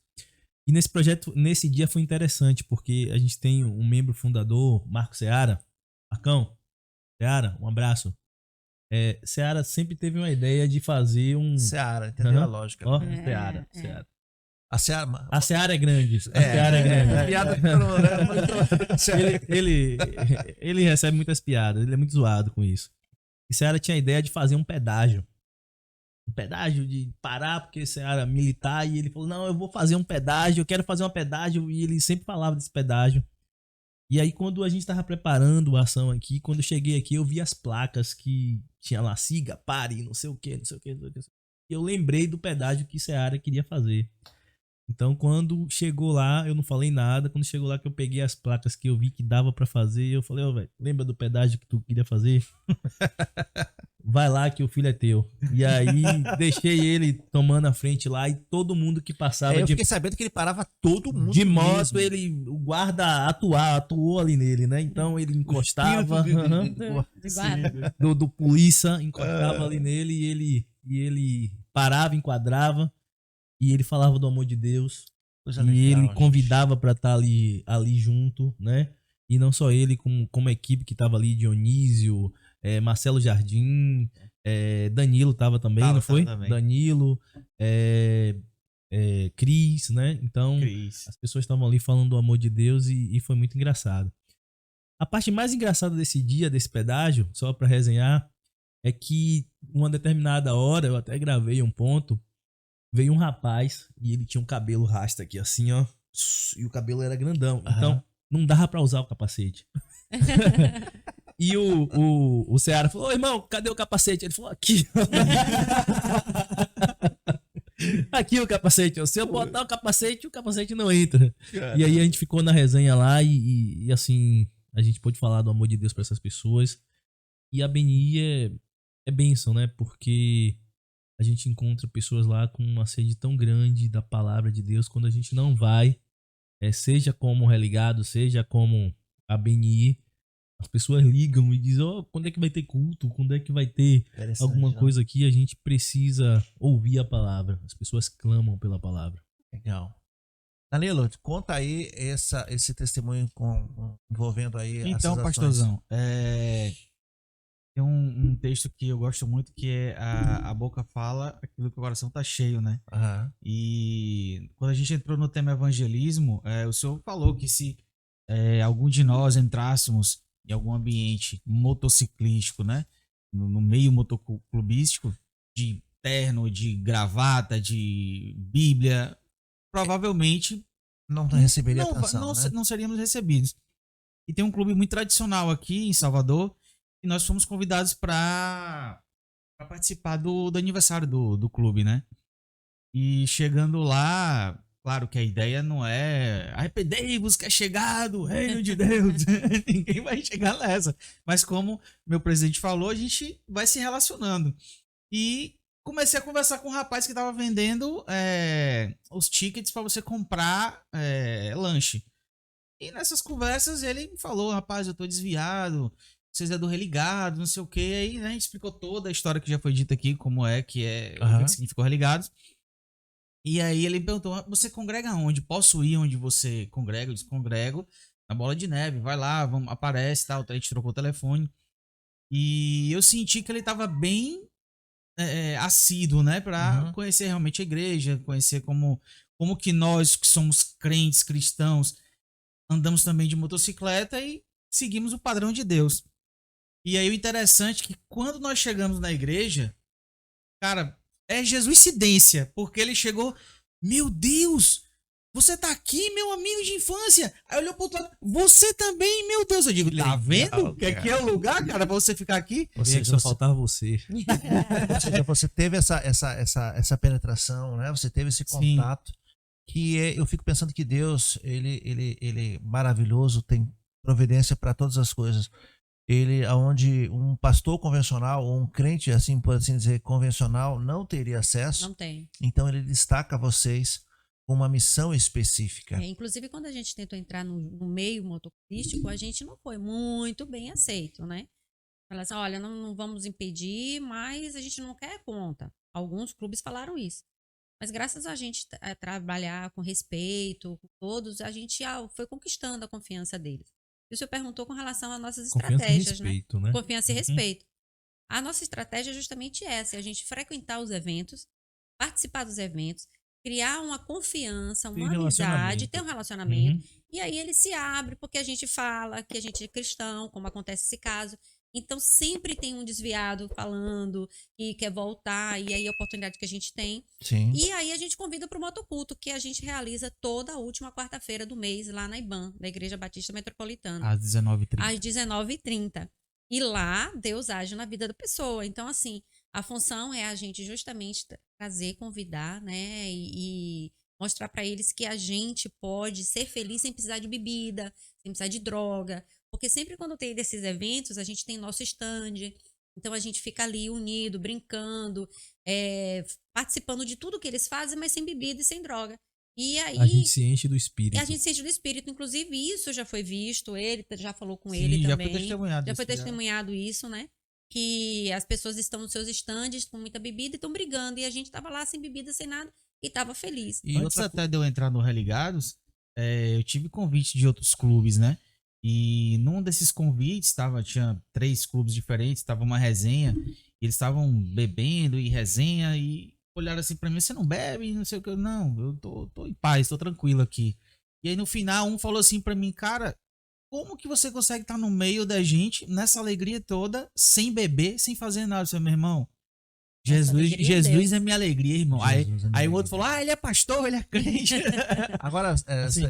E nesse projeto, nesse dia foi interessante, porque a gente tem um membro fundador, Marco Seara. Marcão, Seara, um abraço. Seara sempre teve uma ideia de fazer um...
Seara, entendeu a
Aham.
lógica?
Ó,
né?
Seara, Seara.
A Seara...
A Seara é grande. A Seara é grande.
Piada que todo mundo, né?
Ele recebe muitas piadas, ele é muito zoado com isso. E Seara tinha a ideia de fazer um pedágio. Um pedágio de parar, porque Seara militar, e ele falou, não, eu vou fazer um pedágio, eu quero fazer um pedágio, e ele sempre falava desse pedágio. E aí quando a gente tava preparando a ação aqui, quando eu cheguei aqui, eu vi as placas que tinha lá, siga, pare, não sei o que, não sei o que. E eu lembrei do pedágio que Seara queria fazer. Então, quando chegou lá, eu não falei nada. Quando chegou lá que eu peguei as placas que eu vi que dava pra fazer, eu falei, velho, lembra do pedágio que tu queria fazer? Vai lá que o filho é teu. E aí, deixei ele tomando a frente lá e todo mundo que passava
Eu fiquei sabendo que ele parava todo mundo
de moto,
mesmo.
o guarda atuou ali nele, né? Então, ele encostava do polícia, encostava ali nele e ele parava, enquadrava. E ele falava do amor de Deus. Ele convidava para estar ali junto, né? E não só ele, como a equipe que estava ali, Dionísio, Marcelo Jardim, Danilo estava também, não foi?
Também.
Danilo, Cris, né? Então, as pessoas estavam ali falando do amor de Deus e foi muito engraçado. A parte mais engraçada desse dia, desse pedágio, só para resenhar, é que uma determinada hora, eu até gravei um ponto, veio um rapaz e ele tinha um cabelo rasta aqui, assim, ó. E o cabelo era grandão. Então, não dava pra usar o capacete. E o Seara falou, ô irmão, cadê o capacete? Ele falou, aqui. Aqui o capacete. Se eu botar o capacete não entra. E aí a gente ficou na resenha lá e assim, a gente pôde falar do amor de Deus pra essas pessoas. E a BNI é bênção, né? Porque a gente encontra pessoas lá com uma sede tão grande da palavra de Deus, quando a gente não vai, seja como religado, seja como a BNI, as pessoas ligam e dizem, quando é que vai ter culto? Quando é que vai ter alguma coisa aqui? A gente precisa ouvir a palavra. As pessoas clamam pela palavra.
Legal. Danilo, conta aí esse testemunho envolvendo aí
Então,
essas ações.
pastorzão, tem um texto que eu gosto muito, que é a boca fala aquilo que o coração tá cheio, né? E quando a gente entrou no tema evangelismo, o senhor falou que se algum de nós entrássemos em algum ambiente motociclístico, né? No meio motoclubístico, de terno, de gravata, de Bíblia, provavelmente
não receberia atenção, né?
Não seríamos recebidos. E tem um clube muito tradicional aqui em Salvador, e nós fomos convidados para participar do aniversário do clube, né? E chegando lá, claro que a ideia não é arrependei-vos que é chegado o reino de Deus. Ninguém vai chegar nessa. Mas como meu presidente falou, a gente vai se relacionando. E comecei a conversar com um rapaz que estava vendendo os tickets para você comprar lanche. E nessas conversas ele me falou, rapaz, eu tô desviado, vocês é do Religados, não sei o que. Aí, né, a gente explicou toda a história que já foi dita aqui, como é, o que significa Religados. E aí ele me perguntou, você congrega onde? Posso ir onde você congrega? Eu disse, congrego na Bola de Neve, vai lá, aparece, tal. A gente trocou o telefone. E eu senti que ele tava bem assíduo, né, pra conhecer realmente a igreja, conhecer como que nós, que somos crentes, cristãos, andamos também de motocicleta e seguimos o padrão de Deus. E aí o interessante é que quando nós chegamos na igreja, cara, é jesuicidência, porque ele chegou, meu Deus, você tá aqui, meu amigo de infância. Aí olhou pro outro lado, você também, meu Deus. Eu digo, tá vendo? Que aqui é o lugar, cara, pra você ficar aqui?
Ou seja, só faltava você.
Ou seja, você teve essa penetração, né? Você teve esse contato. Sim. Que eu fico pensando que Deus, ele maravilhoso, tem providência para todas as coisas. ele aonde um pastor convencional ou um crente, assim por assim dizer, convencional, não teria acesso.
Não tem.
Então ele destaca vocês com uma missão específica.
Inclusive, quando a gente tentou entrar no meio motociclístico, a gente não foi muito bem aceito, né? Falaram assim, olha, não vamos impedir, mas a gente não quer conta. Alguns clubes falaram isso. Mas graças a gente trabalhar com respeito, com todos, a gente foi conquistando a confiança deles. E o senhor perguntou com relação às nossas
Confiança e
estratégias,
respeito,
né?
né?
Confiança e respeito. A nossa estratégia é justamente essa, é a gente frequentar os eventos, participar dos eventos, criar uma confiança,
Ter
uma
relacionamento.
amizade, ter um relacionamento. E aí ele se abre porque a gente fala que a gente é cristão, como acontece esse caso. Então sempre tem um desviado falando e quer voltar, e aí a oportunidade que a gente tem.
Sim.
E aí a gente convida para o motoculto, que a gente realiza toda a última quarta-feira do mês lá na IBAN, da Igreja Batista Metropolitana.
Às 19h30.
Às 19h30. E lá Deus age na vida da pessoa. Então, assim, a função é a gente justamente trazer, convidar, né? E mostrar para eles que a gente pode ser feliz sem precisar de bebida, sem precisar de droga. Porque sempre quando tem desses eventos, a gente tem nosso stand. Então, a gente fica ali unido, brincando, participando de tudo que eles fazem, mas sem bebida e sem droga. E aí,
A gente se enche do espírito.
a gente sente do espírito. Inclusive, isso já foi visto, ele já falou com
Sim,
ele
já
também.
foi testemunhado.
Já foi
isso,
testemunhado isso, né? Que as pessoas estão nos seus estandes com muita bebida e estão brigando. E a gente tava lá sem bebida, sem nada, e tava feliz.
E antes até de eu entrar no Religados, eu tive convite de outros clubes, né? E num desses convites tinha 3 clubes diferentes, tava uma resenha, e eles estavam bebendo e resenha, e olharam assim pra mim, você não bebe? Não sei o que. Não, eu tô em paz, tô tranquilo aqui. E aí no final um falou assim pra mim, cara, como que você consegue estar no meio da gente, nessa alegria toda, sem beber, sem fazer nada? Eu falei, meu irmão,
alegria é
Jesus
Deus.
é minha alegria, irmão. Aí,
Jesus é minha
aí o outro
alegria.
falou, ele é pastor, ele é crente.
Agora,
Assim,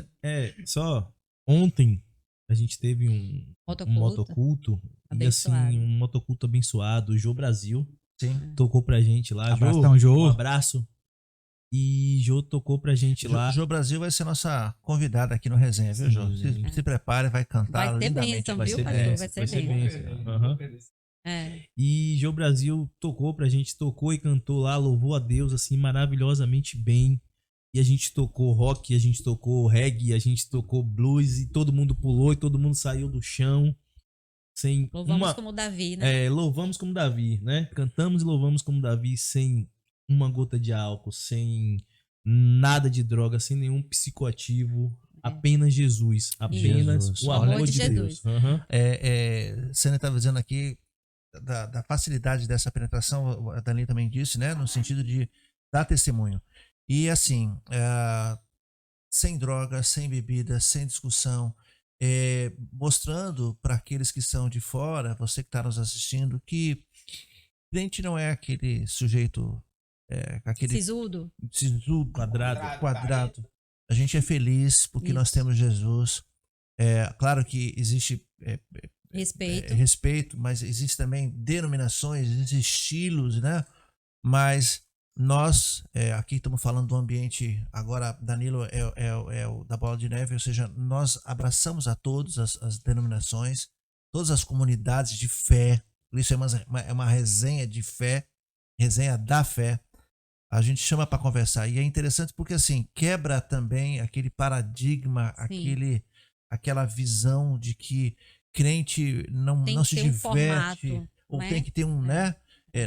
só ontem a gente teve um
Motoculto.
motoculto e assim,
Abençoado.
um motoculto abençoado, o Jô Brasil
sim.
tocou pra gente lá.
Abração, Jô.
Um abraço. E Jô tocou pra gente lá.
Jô Brasil vai ser nossa convidada aqui no Resenha, viu, Jô?
Sim.
Se prepare, vai cantar
Vai ter
lindamente.
bênção,
vai
viu,
ser
pastor?
bênção.
Vai ser bênção.
bênção. Aham.
É.
E Jô Brasil tocou pra gente, tocou e cantou lá, louvou a Deus assim maravilhosamente bem. E a gente tocou rock, a gente tocou reggae, a gente tocou blues e todo mundo pulou e todo mundo saiu do chão sem
Louvamos como Davi, né?
louvamos como Davi, né? Cantamos e louvamos como Davi sem uma gota de álcool, sem nada de droga, sem nenhum psicoativo, apenas Jesus, apenas
Jesus.
o
Amor
amor
de
de
Jesus.
Deus. Aham.
Sênia estava dizendo aqui da facilidade dessa penetração, a Dani também disse, né? No sentido de dar testemunho. E assim, sem drogas, sem bebida, sem discussão, mostrando para aqueles que são de fora, você que está nos assistindo, que crente não é aquele sujeito, aquele
Sisudo.
sisudo,
Quadrado.
A gente é feliz porque
Isso.
nós temos Jesus. Claro que existe
Respeito.
respeito, mas existe também denominações, existem estilos, né? Mas nós aqui estamos falando do ambiente. Agora, Danilo é o da Bola de Neve, ou seja, nós abraçamos a todas as denominações, todas as comunidades de fé. Por isso é uma resenha de fé, resenha da fé. A gente chama para conversar. E é interessante porque, assim, quebra também aquele paradigma, aquela visão de que crente não
Tem
se
que ter um
diverte,
formato,
ou
né?
tem que ter né?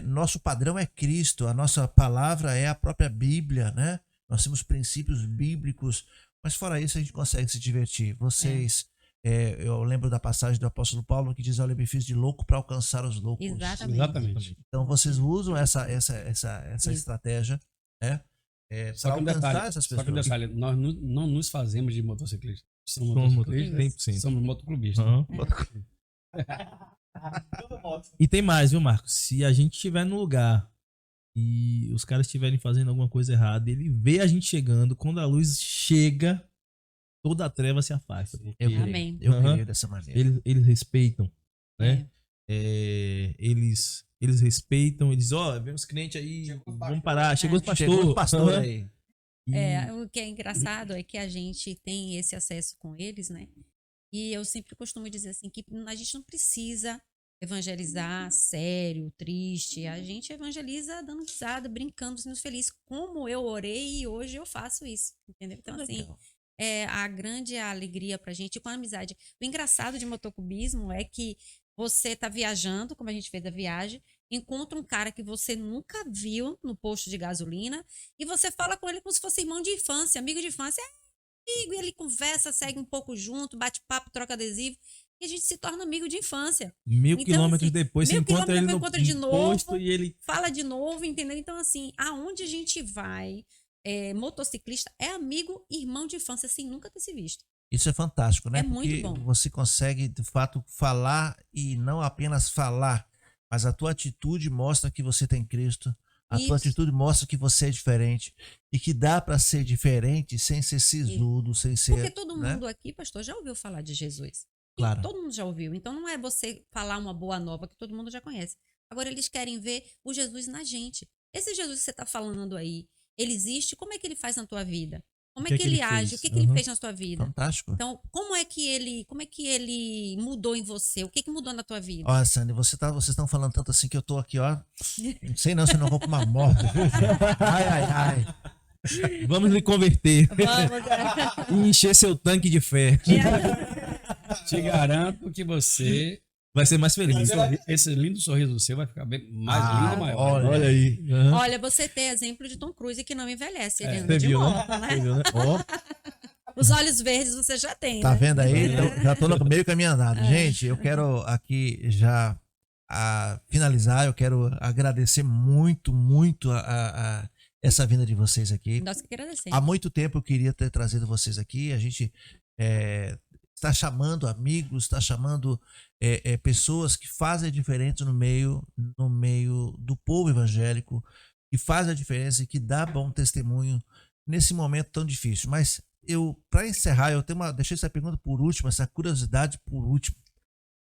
Nosso padrão é Cristo, a nossa palavra é a própria Bíblia, né? Nós temos princípios bíblicos, mas fora isso a gente consegue se divertir. Vocês, eu lembro da passagem do apóstolo Paulo que diz: olha, eu me fiz de louco para alcançar os loucos.
Exatamente.
Então vocês usam essa estratégia, né?
Só
Para
que um
alcançar
detalhe,
essas
só que um
pessoas.
detalhe, nós não nos fazemos de motociclistas.
Somos motociclistas 100%.
Somos motoclubistas.
Aham. E tem mais, viu, Marcos? Se a gente estiver no lugar e os caras estiverem fazendo alguma coisa errada, ele vê a gente chegando, quando a luz chega, toda a treva se afasta.
Amém.
Eu
Aham.
creio dessa maneira.
Eles respeitam, né? Eles respeitam, eles, vem os crentes aí, vamos parar, chegou os pastores.
Chegou o pastor
Aham.
aí.
E-
O que é engraçado é que a gente tem esse acesso com eles, né? E eu sempre costumo dizer assim, que a gente não precisa evangelizar sério, triste. A gente evangeliza dando risada, brincando, sendo feliz. Como eu orei e hoje eu faço isso, entendeu? Então, assim,
Legal.
a grande alegria pra gente, com a amizade. O engraçado de motoclubismo é que você tá viajando, como a gente fez a viagem, encontra um cara que você nunca viu no posto de gasolina e você fala com ele como se fosse irmão de infância, amigo de infância. É amigo, e ele conversa, segue um pouco junto, bate papo, troca adesivo. E a gente se torna amigo de infância.
1000
Então,
quilômetros
assim,
depois, você
1000
encontra ele no
quilômetros, encontra de novo.
posto e ele...
Fala de novo, entendeu? Então, assim, aonde a gente vai, motociclista é amigo e irmão de infância, sem nunca ter se visto.
Isso é fantástico, né?
É muito
Porque
bom.
você consegue, de fato, falar e não apenas falar, mas a tua atitude mostra que você tem Cristo. A tua
Isso.
atitude mostra que você é diferente e que dá para ser diferente sem ser sisudo, sem ser.
Porque todo
né?
mundo aqui, pastor, já ouviu falar de Jesus.
Claro.
Todo mundo já ouviu. Então não é você falar uma boa nova que todo mundo já conhece. Agora eles querem ver o Jesus na gente. Esse Jesus que você está falando aí, ele existe? Como é que ele faz na tua vida? Como
O
é
que
que ele age?
fez?
O que ele
Uhum.
fez na tua vida?
Fantástico.
Então, como é que ele mudou em você? O que mudou na tua vida?
Ó, Sandy, vocês estão falando tanto assim que eu tô aqui, ó. Não sei não se eu não vou pra uma morte. Ai, ai, ai.
Vamos lhe converter
Vamos,
e encher seu tanque de fé.
Te garanto que você,
Vai ser mais feliz.
esse lindo sorriso seu vai ficar bem mais lindo e maior.
Olha aí. Uhum.
Olha, você tem exemplo de Tom Cruise que não envelhece. Ele anda
Você
de
viu,
moto,
né?
né?
Você viu, né? Ó,
Os olhos verdes você já tem,
Tá
né?
vendo aí? Eu já tô no meio caminho andado. Gente, eu quero aqui já finalizar. Eu quero agradecer muito, muito a essa vinda de vocês aqui.
Nós que agradecemos.
Há muito tempo eu queria ter trazido vocês aqui. A gente está chamando amigos, está chamando pessoas que fazem a diferença no meio do povo evangélico, que fazem a diferença e que dá bom testemunho nesse momento tão difícil. Mas para encerrar, eu deixei essa pergunta por último, essa curiosidade por último.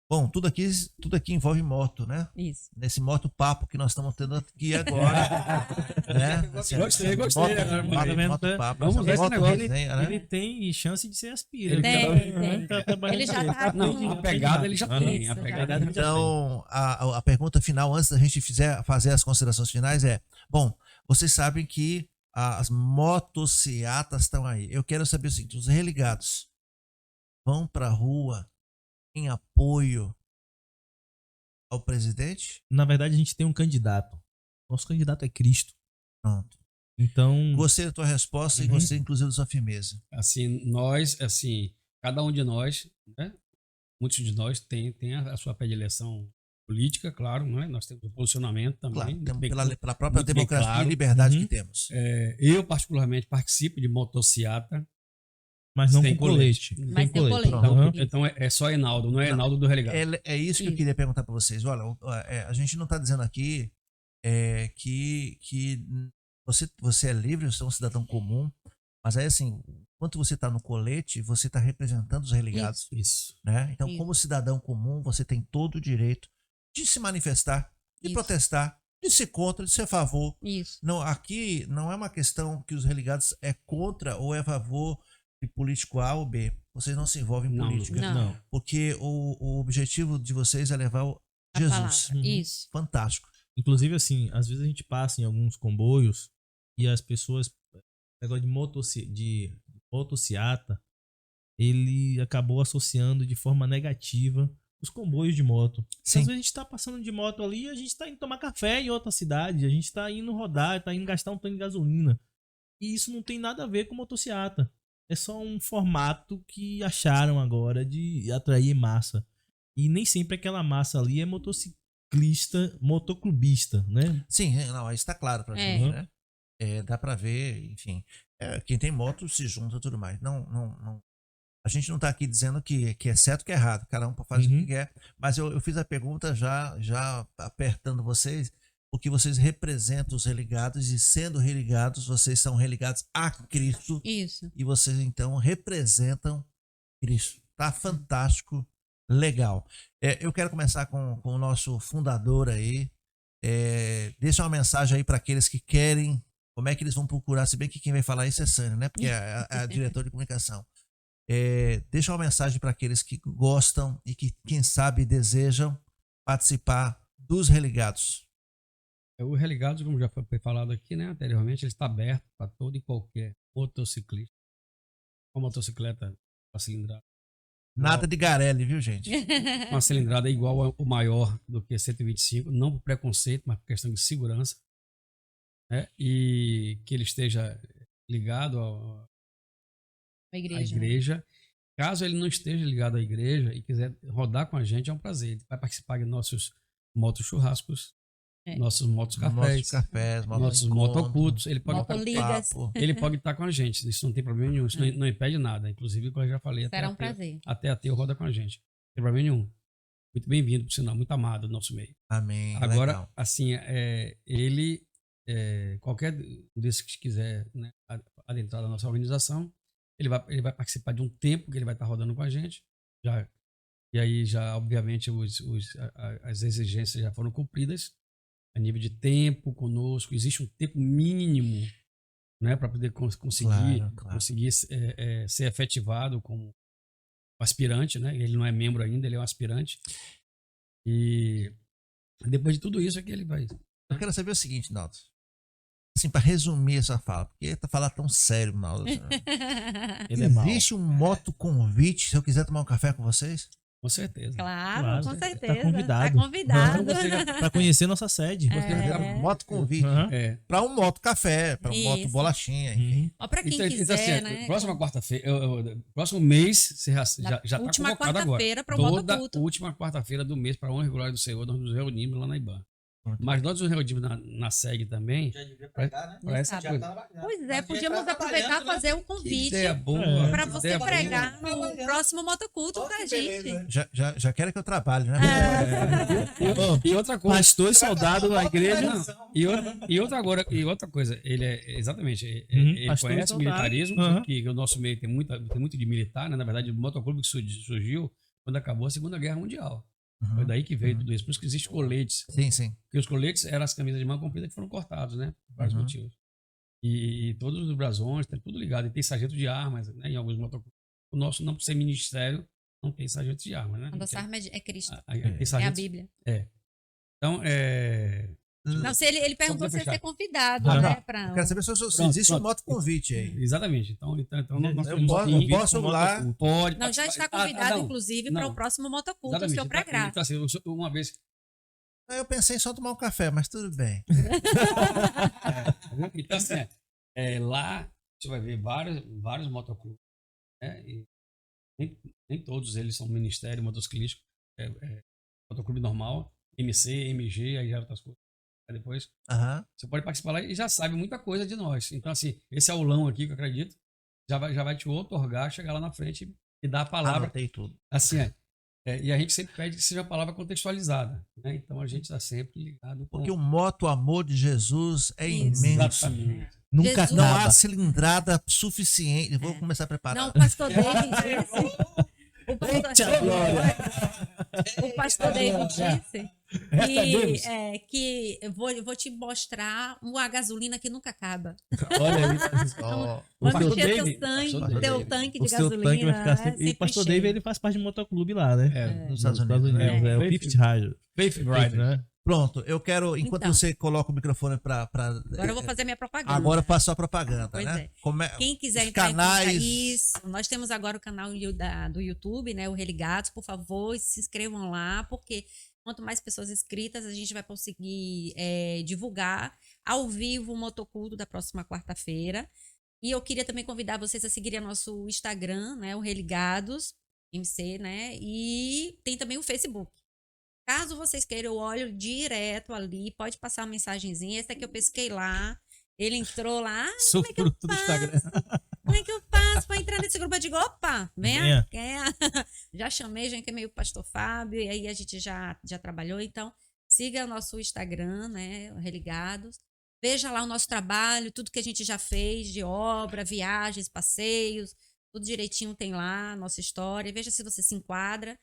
Bom, tudo aqui envolve moto, né?
Isso.
Nesse moto-papo que nós estamos tendo aqui agora. Né?
Gostei.
Moto-papo.
Vamos usar esse negócio.
Resenha, né?
ele tem chance de ser aspira.
Ele
tem.
Tá trabalhando
Ele já
com
tá
Não, a pegada ele já tem. A
Isso,
pegada ele já tem.
Então, a pergunta final, antes da gente fazer as considerações finais, bom, vocês sabem que as motocicletas estão aí. Eu quero saber o seguinte, os religados vão para a rua em apoio ao presidente?
Na verdade, a gente tem um candidato. Nosso candidato é Cristo.
Pronto.
Então,
Gostei da tua resposta e
Uhum.
gostei, inclusive, da sua firmeza.
Assim, cada um de nós, né? Muitos de nós tem a sua predileção política, claro, né? Nós temos o posicionamento também.
Claro,
muito
temos
bem-
pela própria
muito bem
democracia
claro.
e liberdade
Uhum.
que temos.
Eu, particularmente, participo de motociata.
mas não
Tem
com colete.
Mas tem colete.
Então,
Uhum.
então é só Enaldo, não é
Não.
Enaldo do Religado.
É isso que eu
Isso.
queria perguntar para vocês. Olha, a gente não está dizendo aqui que você é livre, você é um cidadão comum, mas aí assim, enquanto você está no colete, você está representando os religados.
Isso.
Né? Então,
Isso.
como cidadão comum, você tem todo o direito de se manifestar, de
Isso.
protestar, de ser contra, de ser a favor.
Isso.
Não, aqui não é uma questão que os religados é contra ou é a favor de político A ou B. Vocês não se envolvem em
Não,
política.
Não.
Porque o objetivo de vocês é levar
A
Jesus.
palavra.
Uhum.
Isso.
Fantástico.
Inclusive, assim, às vezes a gente passa em alguns comboios e as pessoas, negócio de motociata, ele acabou associando de forma negativa os comboios de moto.
Sim.
Às vezes a gente tá passando de moto ali e a gente tá indo tomar café em outra cidade, a gente tá indo rodar, tá indo gastar um tanque de gasolina. E isso não tem nada a ver com motociata. É só um formato que acharam agora de atrair massa. E nem sempre aquela massa ali é motociclista, motoclubista, né?
Sim, não, isso está claro pra
É.
gente, né? Dá pra ver, enfim. Quem tem moto se junta e tudo mais. Não. A gente não tá aqui dizendo que é certo ou que é errado. Cada um faz o
Uhum.
que quer. Mas eu fiz a pergunta já apertando vocês, porque vocês representam os religados e sendo religados, vocês são religados a Cristo
Isso.
e vocês então representam Cristo. Tá fantástico, legal. Eu quero começar com o nosso fundador aí. Deixa uma mensagem aí para aqueles que querem, como é que eles vão procurar, se bem que quem vai falar isso é Sânia, né? Porque é a diretora de comunicação. deixa uma mensagem para aqueles que gostam e que, quem sabe, desejam participar dos Religados.
O Religados, como já foi falado aqui, né, anteriormente, ele está aberto para todo e qualquer motociclista. Uma motocicleta, uma cilindrada.
Nada de Garelli, viu, gente?
Uma cilindrada igual ou maior do que 125, não por preconceito, mas por questão de segurança. Né? E que ele esteja ligado
A
à
igreja.
igreja. Caso ele não esteja ligado à igreja e quiser rodar com a gente, é um prazer. Ele vai participar de nossos motos churrascos, nossos motos cafés, nossos motocultos. Ele pode
Motoligas.
Ele pode estar com a gente, isso não tem problema nenhum, isso não impede nada. Inclusive, como eu já falei,
Será um prazer.
até ateu roda com a gente. Não tem problema nenhum. Muito bem-vindo, por sinal, muito amado no nosso meio.
Amém.
Agora,
legal.
assim, ele, qualquer desses que quiser, né, adentrar na nossa organização, ele vai participar de um tempo que ele vai estar rodando com a gente. E aí, já, obviamente, as exigências já foram cumpridas. A nível de tempo conosco, existe um tempo mínimo, né, para poder conseguir ser efetivado como aspirante, né? Ele não é membro ainda, ele é um aspirante. E depois de tudo isso é que ele vai.
Eu quero saber o seguinte, Naldo. Assim, para resumir essa fala, porque tá falando tão sério, Naldo.
Ele é mau.
Existe um motoconvite se eu quiser tomar um café com vocês?
Com certeza.
Claro, com
Tá
certeza.
convidado.
Tá convidado.
Para conhecer nossa sede.
Motoconvite.
Aham.
Para um moto café, para um moto
Isso.
bolachinha, enfim.
Ó, pra quem
Então,
quiser,
assim,
né?
próxima quarta-feira, próximo mês, você já está
última
convocado agora.
quarta-feira para o
Toda
motoculto.
última quarta-feira do mês, para a honra e glória do Senhor, nós nos reunimos lá na IBAN.
Muito
Mas nós nos reunimos na SEG também.
Já devia pregar, né?
Para essa
sabe.
coisa.
Tava já.
Pois é,
Mas
podíamos
já tá
aproveitar e
trabalhando, né?
fazer um
Que
convite
ideia boa.
É.
para
que
você
ideia boa.
pregar no
Trabalhando.
próximo motoculto
Ó,
com a
que
gente.
beleza.
Já quero que eu trabalhe, né?
E outra coisa.
Pastor e soldado da igreja.
Não, e outra coisa, ele é exatamente,
Uhum,
ele
pastor e
conhece o
soldado.
militarismo,
Uhum.
que o nosso meio tem muito de militar, né? Na verdade, o motoclube que surgiu quando acabou a Segunda Guerra Mundial. Foi daí que veio tudo isso. Por isso que existem coletes.
Sim.
Porque os coletes eram as camisas de manga comprida que foram cortados, né? Por vários motivos. E todos os brasões, tá tudo ligado. E tem sargento de armas, né? Em alguns motoclubes. O nosso, não por ser ministério, não tem sargento de armas, né?
A nossa arma é Cristo.
Tem
É a
sargento.
Bíblia.
Então,
Não, se ele perguntou
pra
se ia
fechar.
ser convidado,
Ah,
né?
não.
Pra...
Eu quero saber se
Pronto,
existe um
pronto.
motoconvite aí.
Exatamente. Então nós
Eu
temos
posso-
um
eu
convite
posso
pro
lá-
motoculto. Pode.
Não, já está
participar.
convidado,
Não,
inclusive,
não.
para o próximo motoculto, o
Exatamente.
senhor pregar.
Então, assim, uma vez.
Eu pensei em só tomar um café, mas tudo bem.
Então, assim, lá você vai ver vários motoclubes. Né? E nem todos eles são ministério motociclístico. Motoclube normal, MC, MG, aí já outras coisas. Aí depois
Aham.
você pode participar lá e já sabe muita coisa de nós. Então, assim, esse aulão aqui que eu acredito já vai te otorgar, chegar lá na frente e dar a palavra.
Anotei tudo.
Assim, e a gente sempre pede que seja a palavra contextualizada. Né? Então a gente está sempre ligado com.
Porque o moto amor de Jesus é
Isso.
imenso.
Exatamente.
Nunca
Jesus.
Não há
acaba.
cilindrada suficiente. Vou começar a preparar.
Não, o pastor David disse. O pastor David disse que eu vou te mostrar uma gasolina que nunca acaba.
Olha aí.
Ó,
Vamos
pastor
encher
David,
teu
pastor
tanque
O
de
seu
gasolina.
tanque vai ficar sempre. E
sempre
o pastor
cheio.
David ele faz parte de motoclube lá, né?
É.
nos Estados Unidos. né?
É o Fifth Rider.
Faith Rider.
Né?
Pronto, eu quero, enquanto
Então.
você coloca o microfone para.
Agora eu vou fazer minha propaganda.
Agora passou a propaganda,
Pois
né?
é. Quem quiser
os
entrar
canais.
em contato, isso. Nós temos agora o canal do YouTube, né? O Religados. Por favor, se inscrevam lá, porque quanto mais pessoas inscritas, a gente vai conseguir divulgar ao vivo o motoculto da próxima quarta-feira. E eu queria também convidar vocês a seguirem nosso Instagram, né? O Religados MC, né? E tem também o Facebook. Caso vocês queiram, eu olho direto ali, pode passar uma mensagenzinha. Esse aqui eu pesquei lá. Ele entrou lá.
Sou fruto do Instagram.
Como é que eu faço para entrar nesse grupo? Eu digo, opa,
Venha.
Já chamei, já encaminhei o pastor Fábio, e aí a gente já trabalhou. Então, siga o nosso Instagram, né? Religados. Veja lá o nosso trabalho, tudo que a gente já fez de obra, viagens, passeios, tudo direitinho tem lá, nossa história. Veja se você se enquadra.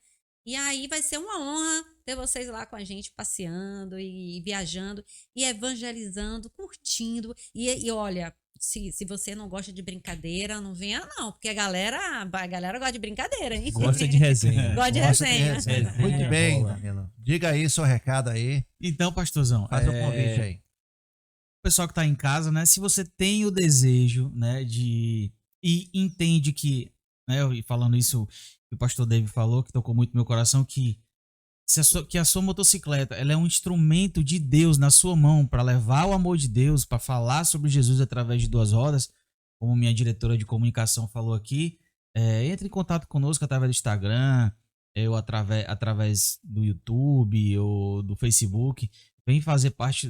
E aí vai ser uma honra ter vocês lá com a gente passeando e viajando e evangelizando, curtindo. E olha, se você não gosta de brincadeira, não venha não, porque a galera gosta de brincadeira, hein?
Gosta de resenha.
Gosta de
Gosta de
resenha.
resenha. Muito
Resenha,
bem,
bola.
Danilo. Diga aí seu recado aí.
Então, pastorzão,
Faz o convite aí.
o pessoal que tá em casa, né? Se você tem o desejo, né, e entende que, né, e falando isso que o pastor David falou, que tocou muito no meu coração, que que a sua motocicleta, ela é um instrumento de Deus na sua mão para levar o amor de Deus, para falar sobre Jesus através de duas rodas, como minha diretora de comunicação falou aqui, entre em contato conosco através do Instagram, ou através do YouTube ou do Facebook. Vem fazer parte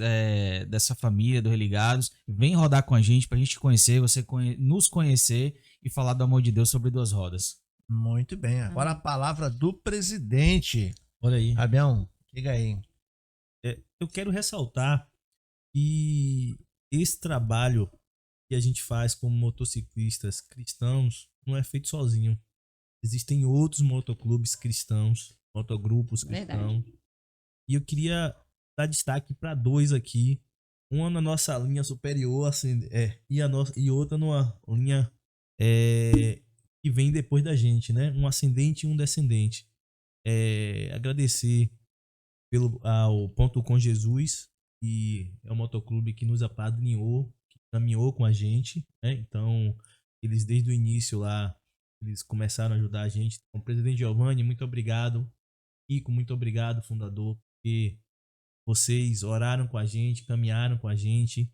dessa família do Religados. Vem rodar com a gente pra gente conhecer, nos conhecer e falar do amor de Deus sobre duas rodas.
Muito bem. Agora a palavra do presidente.
Olha aí.
Fabião, diga aí.
Eu quero ressaltar que esse trabalho que a gente faz como motociclistas cristãos não é feito sozinho. Existem outros motoclubes cristãos, motogrupos cristãos.
Verdade.
E eu queria dar destaque para dois aqui. Uma na nossa linha superior, assim, e outra numa linha que vem depois da gente, né? Um ascendente e um descendente. Agradecer ao Ponto com Jesus, que é um motoclube que nos apadrinhou, que caminhou com a gente, né? Então, eles desde o início lá, eles começaram a ajudar a gente. Então, presidente Giovanni, muito obrigado. Kiko, muito obrigado, fundador, porque vocês oraram com a gente, caminharam com a gente.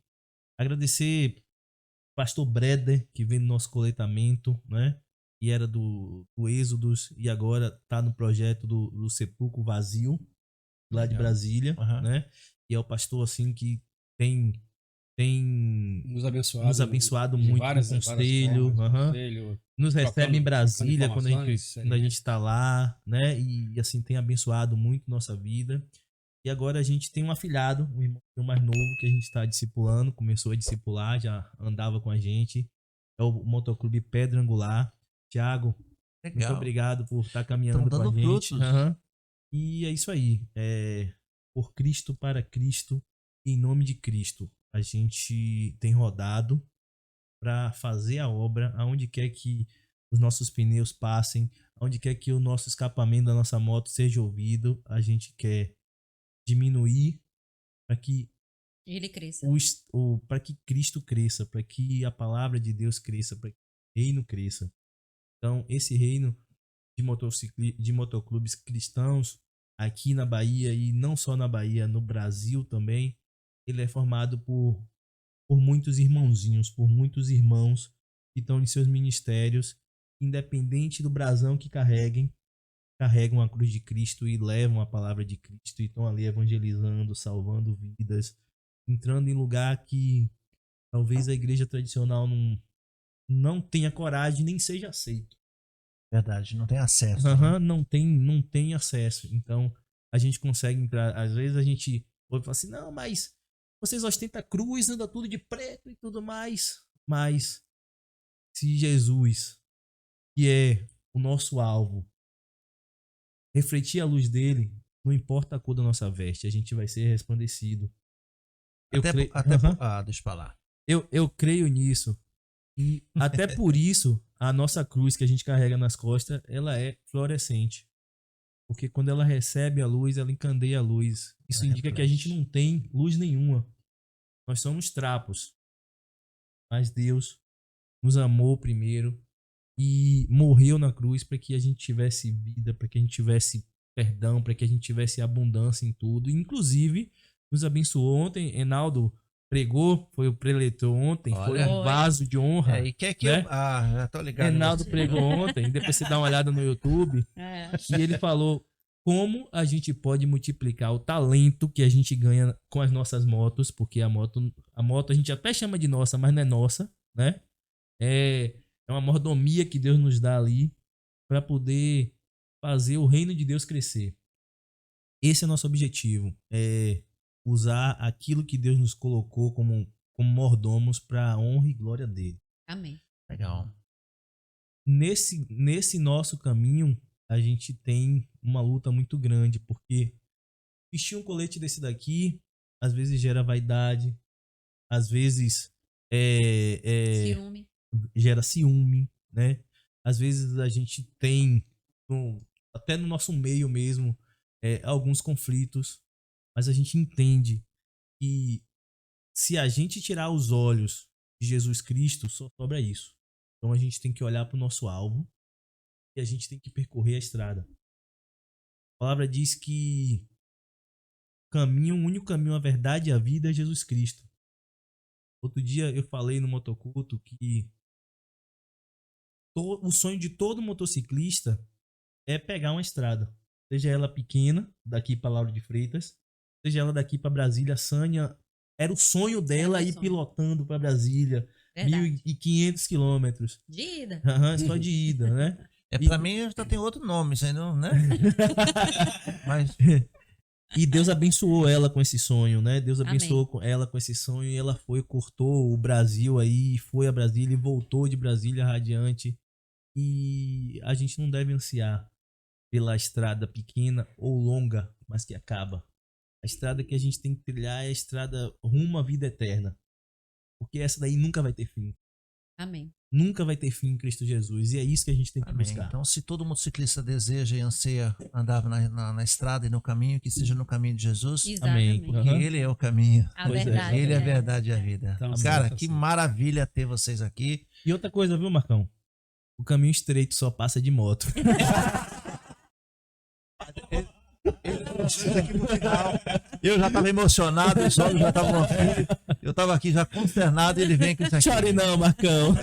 Agradecer o pastor Breder, que vem no nosso coletamento, né? E era do Êxodos e agora está no projeto do Sepulcro Vazio, lá de Brasília, né? E é o pastor, assim, que tem
Nos
abençoado muito
várias
com conselho,
conselho,
nos recebe em Brasília
trocando
quando a gente tá lá, né? E assim tem abençoado muito nossa vida. E agora a gente tem um afilhado, um irmão mais novo que a gente está discipulando, começou a discipular, já andava com a gente. É o Motoclube Pedra Angular. Tiago, muito obrigado por estar caminhando com a gente.
Frutos.
E é isso aí. Por Cristo, para Cristo, em nome de Cristo. A gente tem rodado para fazer a obra aonde quer que os nossos pneus passem, aonde quer que o nosso escapamento da nossa moto seja ouvido. A gente quer diminuir para que
Ele cresça.
para que Cristo cresça, para que a palavra de Deus cresça, para que o reino cresça. Então, esse reino de motoclubes cristãos aqui na Bahia e não só na Bahia, no Brasil também, ele é formado por muitos irmãozinhos, por muitos irmãos que estão em seus ministérios, independente do brasão que carregam a cruz de Cristo e levam a palavra de Cristo e estão ali evangelizando, salvando vidas, entrando em lugar que talvez a igreja tradicional não tenha coragem nem seja aceito.
Verdade, não tem acesso.
Não tem acesso. Então, a gente consegue entrar. Às vezes a gente ouve falar assim, não, mas vocês ostentam a cruz, anda tudo de preto e tudo mais. Mas se Jesus, que é o nosso alvo, refletir a luz dele, não importa a cor da nossa veste, a gente vai ser resplandecido.
Deixa eu falar.
Eu creio nisso. E até por isso, a nossa cruz que a gente carrega nas costas, ela é fluorescente. Porque quando ela recebe a luz, ela encandeia a luz. Isso indica que a gente não tem luz nenhuma. Nós somos trapos. Mas Deus nos amou primeiro e morreu na cruz para que a gente tivesse vida, para que a gente tivesse perdão, para que a gente tivesse abundância em tudo. Inclusive, nos abençoou. Ontem, Reinaldo pregou, foi o preletor ontem, foi um vaso de honra.
E quer que
né?
já tô ligado.
Reinaldo pregou ontem, depois você dá uma olhada no YouTube, e ele falou como a gente pode multiplicar o talento que a gente ganha com as nossas motos, porque a moto a gente até chama de nossa, mas não é nossa, né? É uma mordomia que Deus nos dá ali para poder fazer o reino de Deus crescer. Esse é o nosso objetivo, usar aquilo que Deus nos colocou como mordomos para a honra e glória dele.
Amém.
Legal.
Nesse nosso caminho, a gente tem uma luta muito grande, porque vestir um colete desse daqui, às vezes gera vaidade, às vezes
Ciúme.
gera ciúme, né? Às vezes a gente tem, até no nosso meio mesmo, alguns conflitos, mas a gente entende que se a gente tirar os olhos de Jesus Cristo, só sobra isso. Então a gente tem que olhar para o nosso alvo e a gente tem que percorrer a estrada. A palavra diz que o único caminho, a verdade e a vida é Jesus Cristo. Outro dia eu falei no motoculto que o sonho de todo motociclista é pegar uma estrada, seja ela pequena, daqui para Lauro de Freitas, seja ela daqui para Brasília. Sânia, era o sonho dela
Era o
ir
sonho.
pilotando para Brasília,
Verdade.
1.500 quilômetros.
De ida.
Só de ida, né?
Pra mim já tem outro nome, isso aí não, né? Mas
E Deus abençoou ela com esse sonho, né? Deus
Amém.
abençoou ela com esse sonho e ela cortou o Brasil aí, foi a Brasília e voltou de Brasília radiante. E a gente não deve ansiar pela estrada pequena ou longa, mas que acaba. A estrada que a gente tem que trilhar é a estrada rumo à vida eterna. Porque essa daí nunca vai ter fim.
Amém.
Nunca vai ter fim em Cristo Jesus. E é isso que a gente tem que
amém.
buscar.
Então, se todo motociclista deseja e anseia andar na estrada e no caminho, que seja no caminho de Jesus,
Amém.
Exatamente.
porque Ele é o caminho.
A
Pois é.
verdade.
Ele é a
né?
verdade e a vida.
Então,
Cara,
certo
que
assim.
maravilha ter vocês aqui.
E outra coisa, viu, Marcão? O caminho estreito só passa de moto.
Eu já estava emocionado, os olhos já estavam aqui. Eu estava aqui já consternado e ele vem com isso aqui.
Chore não, Marcão.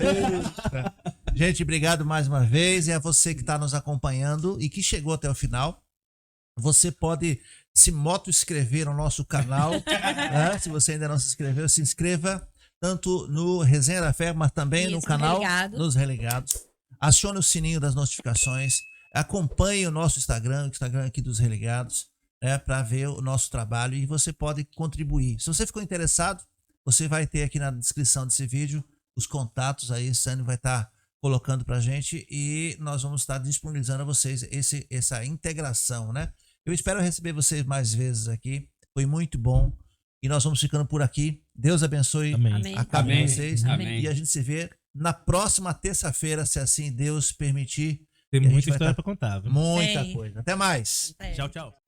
Gente, obrigado mais uma vez. E a você que está nos acompanhando e que chegou até o final. Você pode se moto-inscrever no nosso canal. Né? Se você ainda não se inscreveu, se inscreva tanto no Resenha da Fé, mas também no
Isso,
canal
Religado.
dos Religados. Acione o sininho das notificações. Acompanhe o nosso Instagram, o Instagram aqui dos Religados, né, para ver o nosso trabalho e você pode contribuir. Se você ficou interessado, você vai ter aqui na descrição desse vídeo os contatos aí, Sânio vai estar colocando pra gente e nós vamos estar disponibilizando a vocês essa integração, né? Eu espero receber vocês mais vezes aqui. Foi muito bom. E nós vamos ficando por aqui. Deus abençoe
Amém.
Amém.
a cada um
Amém.
de vocês.
Amém.
E a gente se vê na próxima terça-feira, se assim Deus permitir.
Tem
E a gente
muita
vai
história
tá-
pra contar, viu?
Muita
Tem.
coisa. Até mais.
Até.
Tchau, tchau.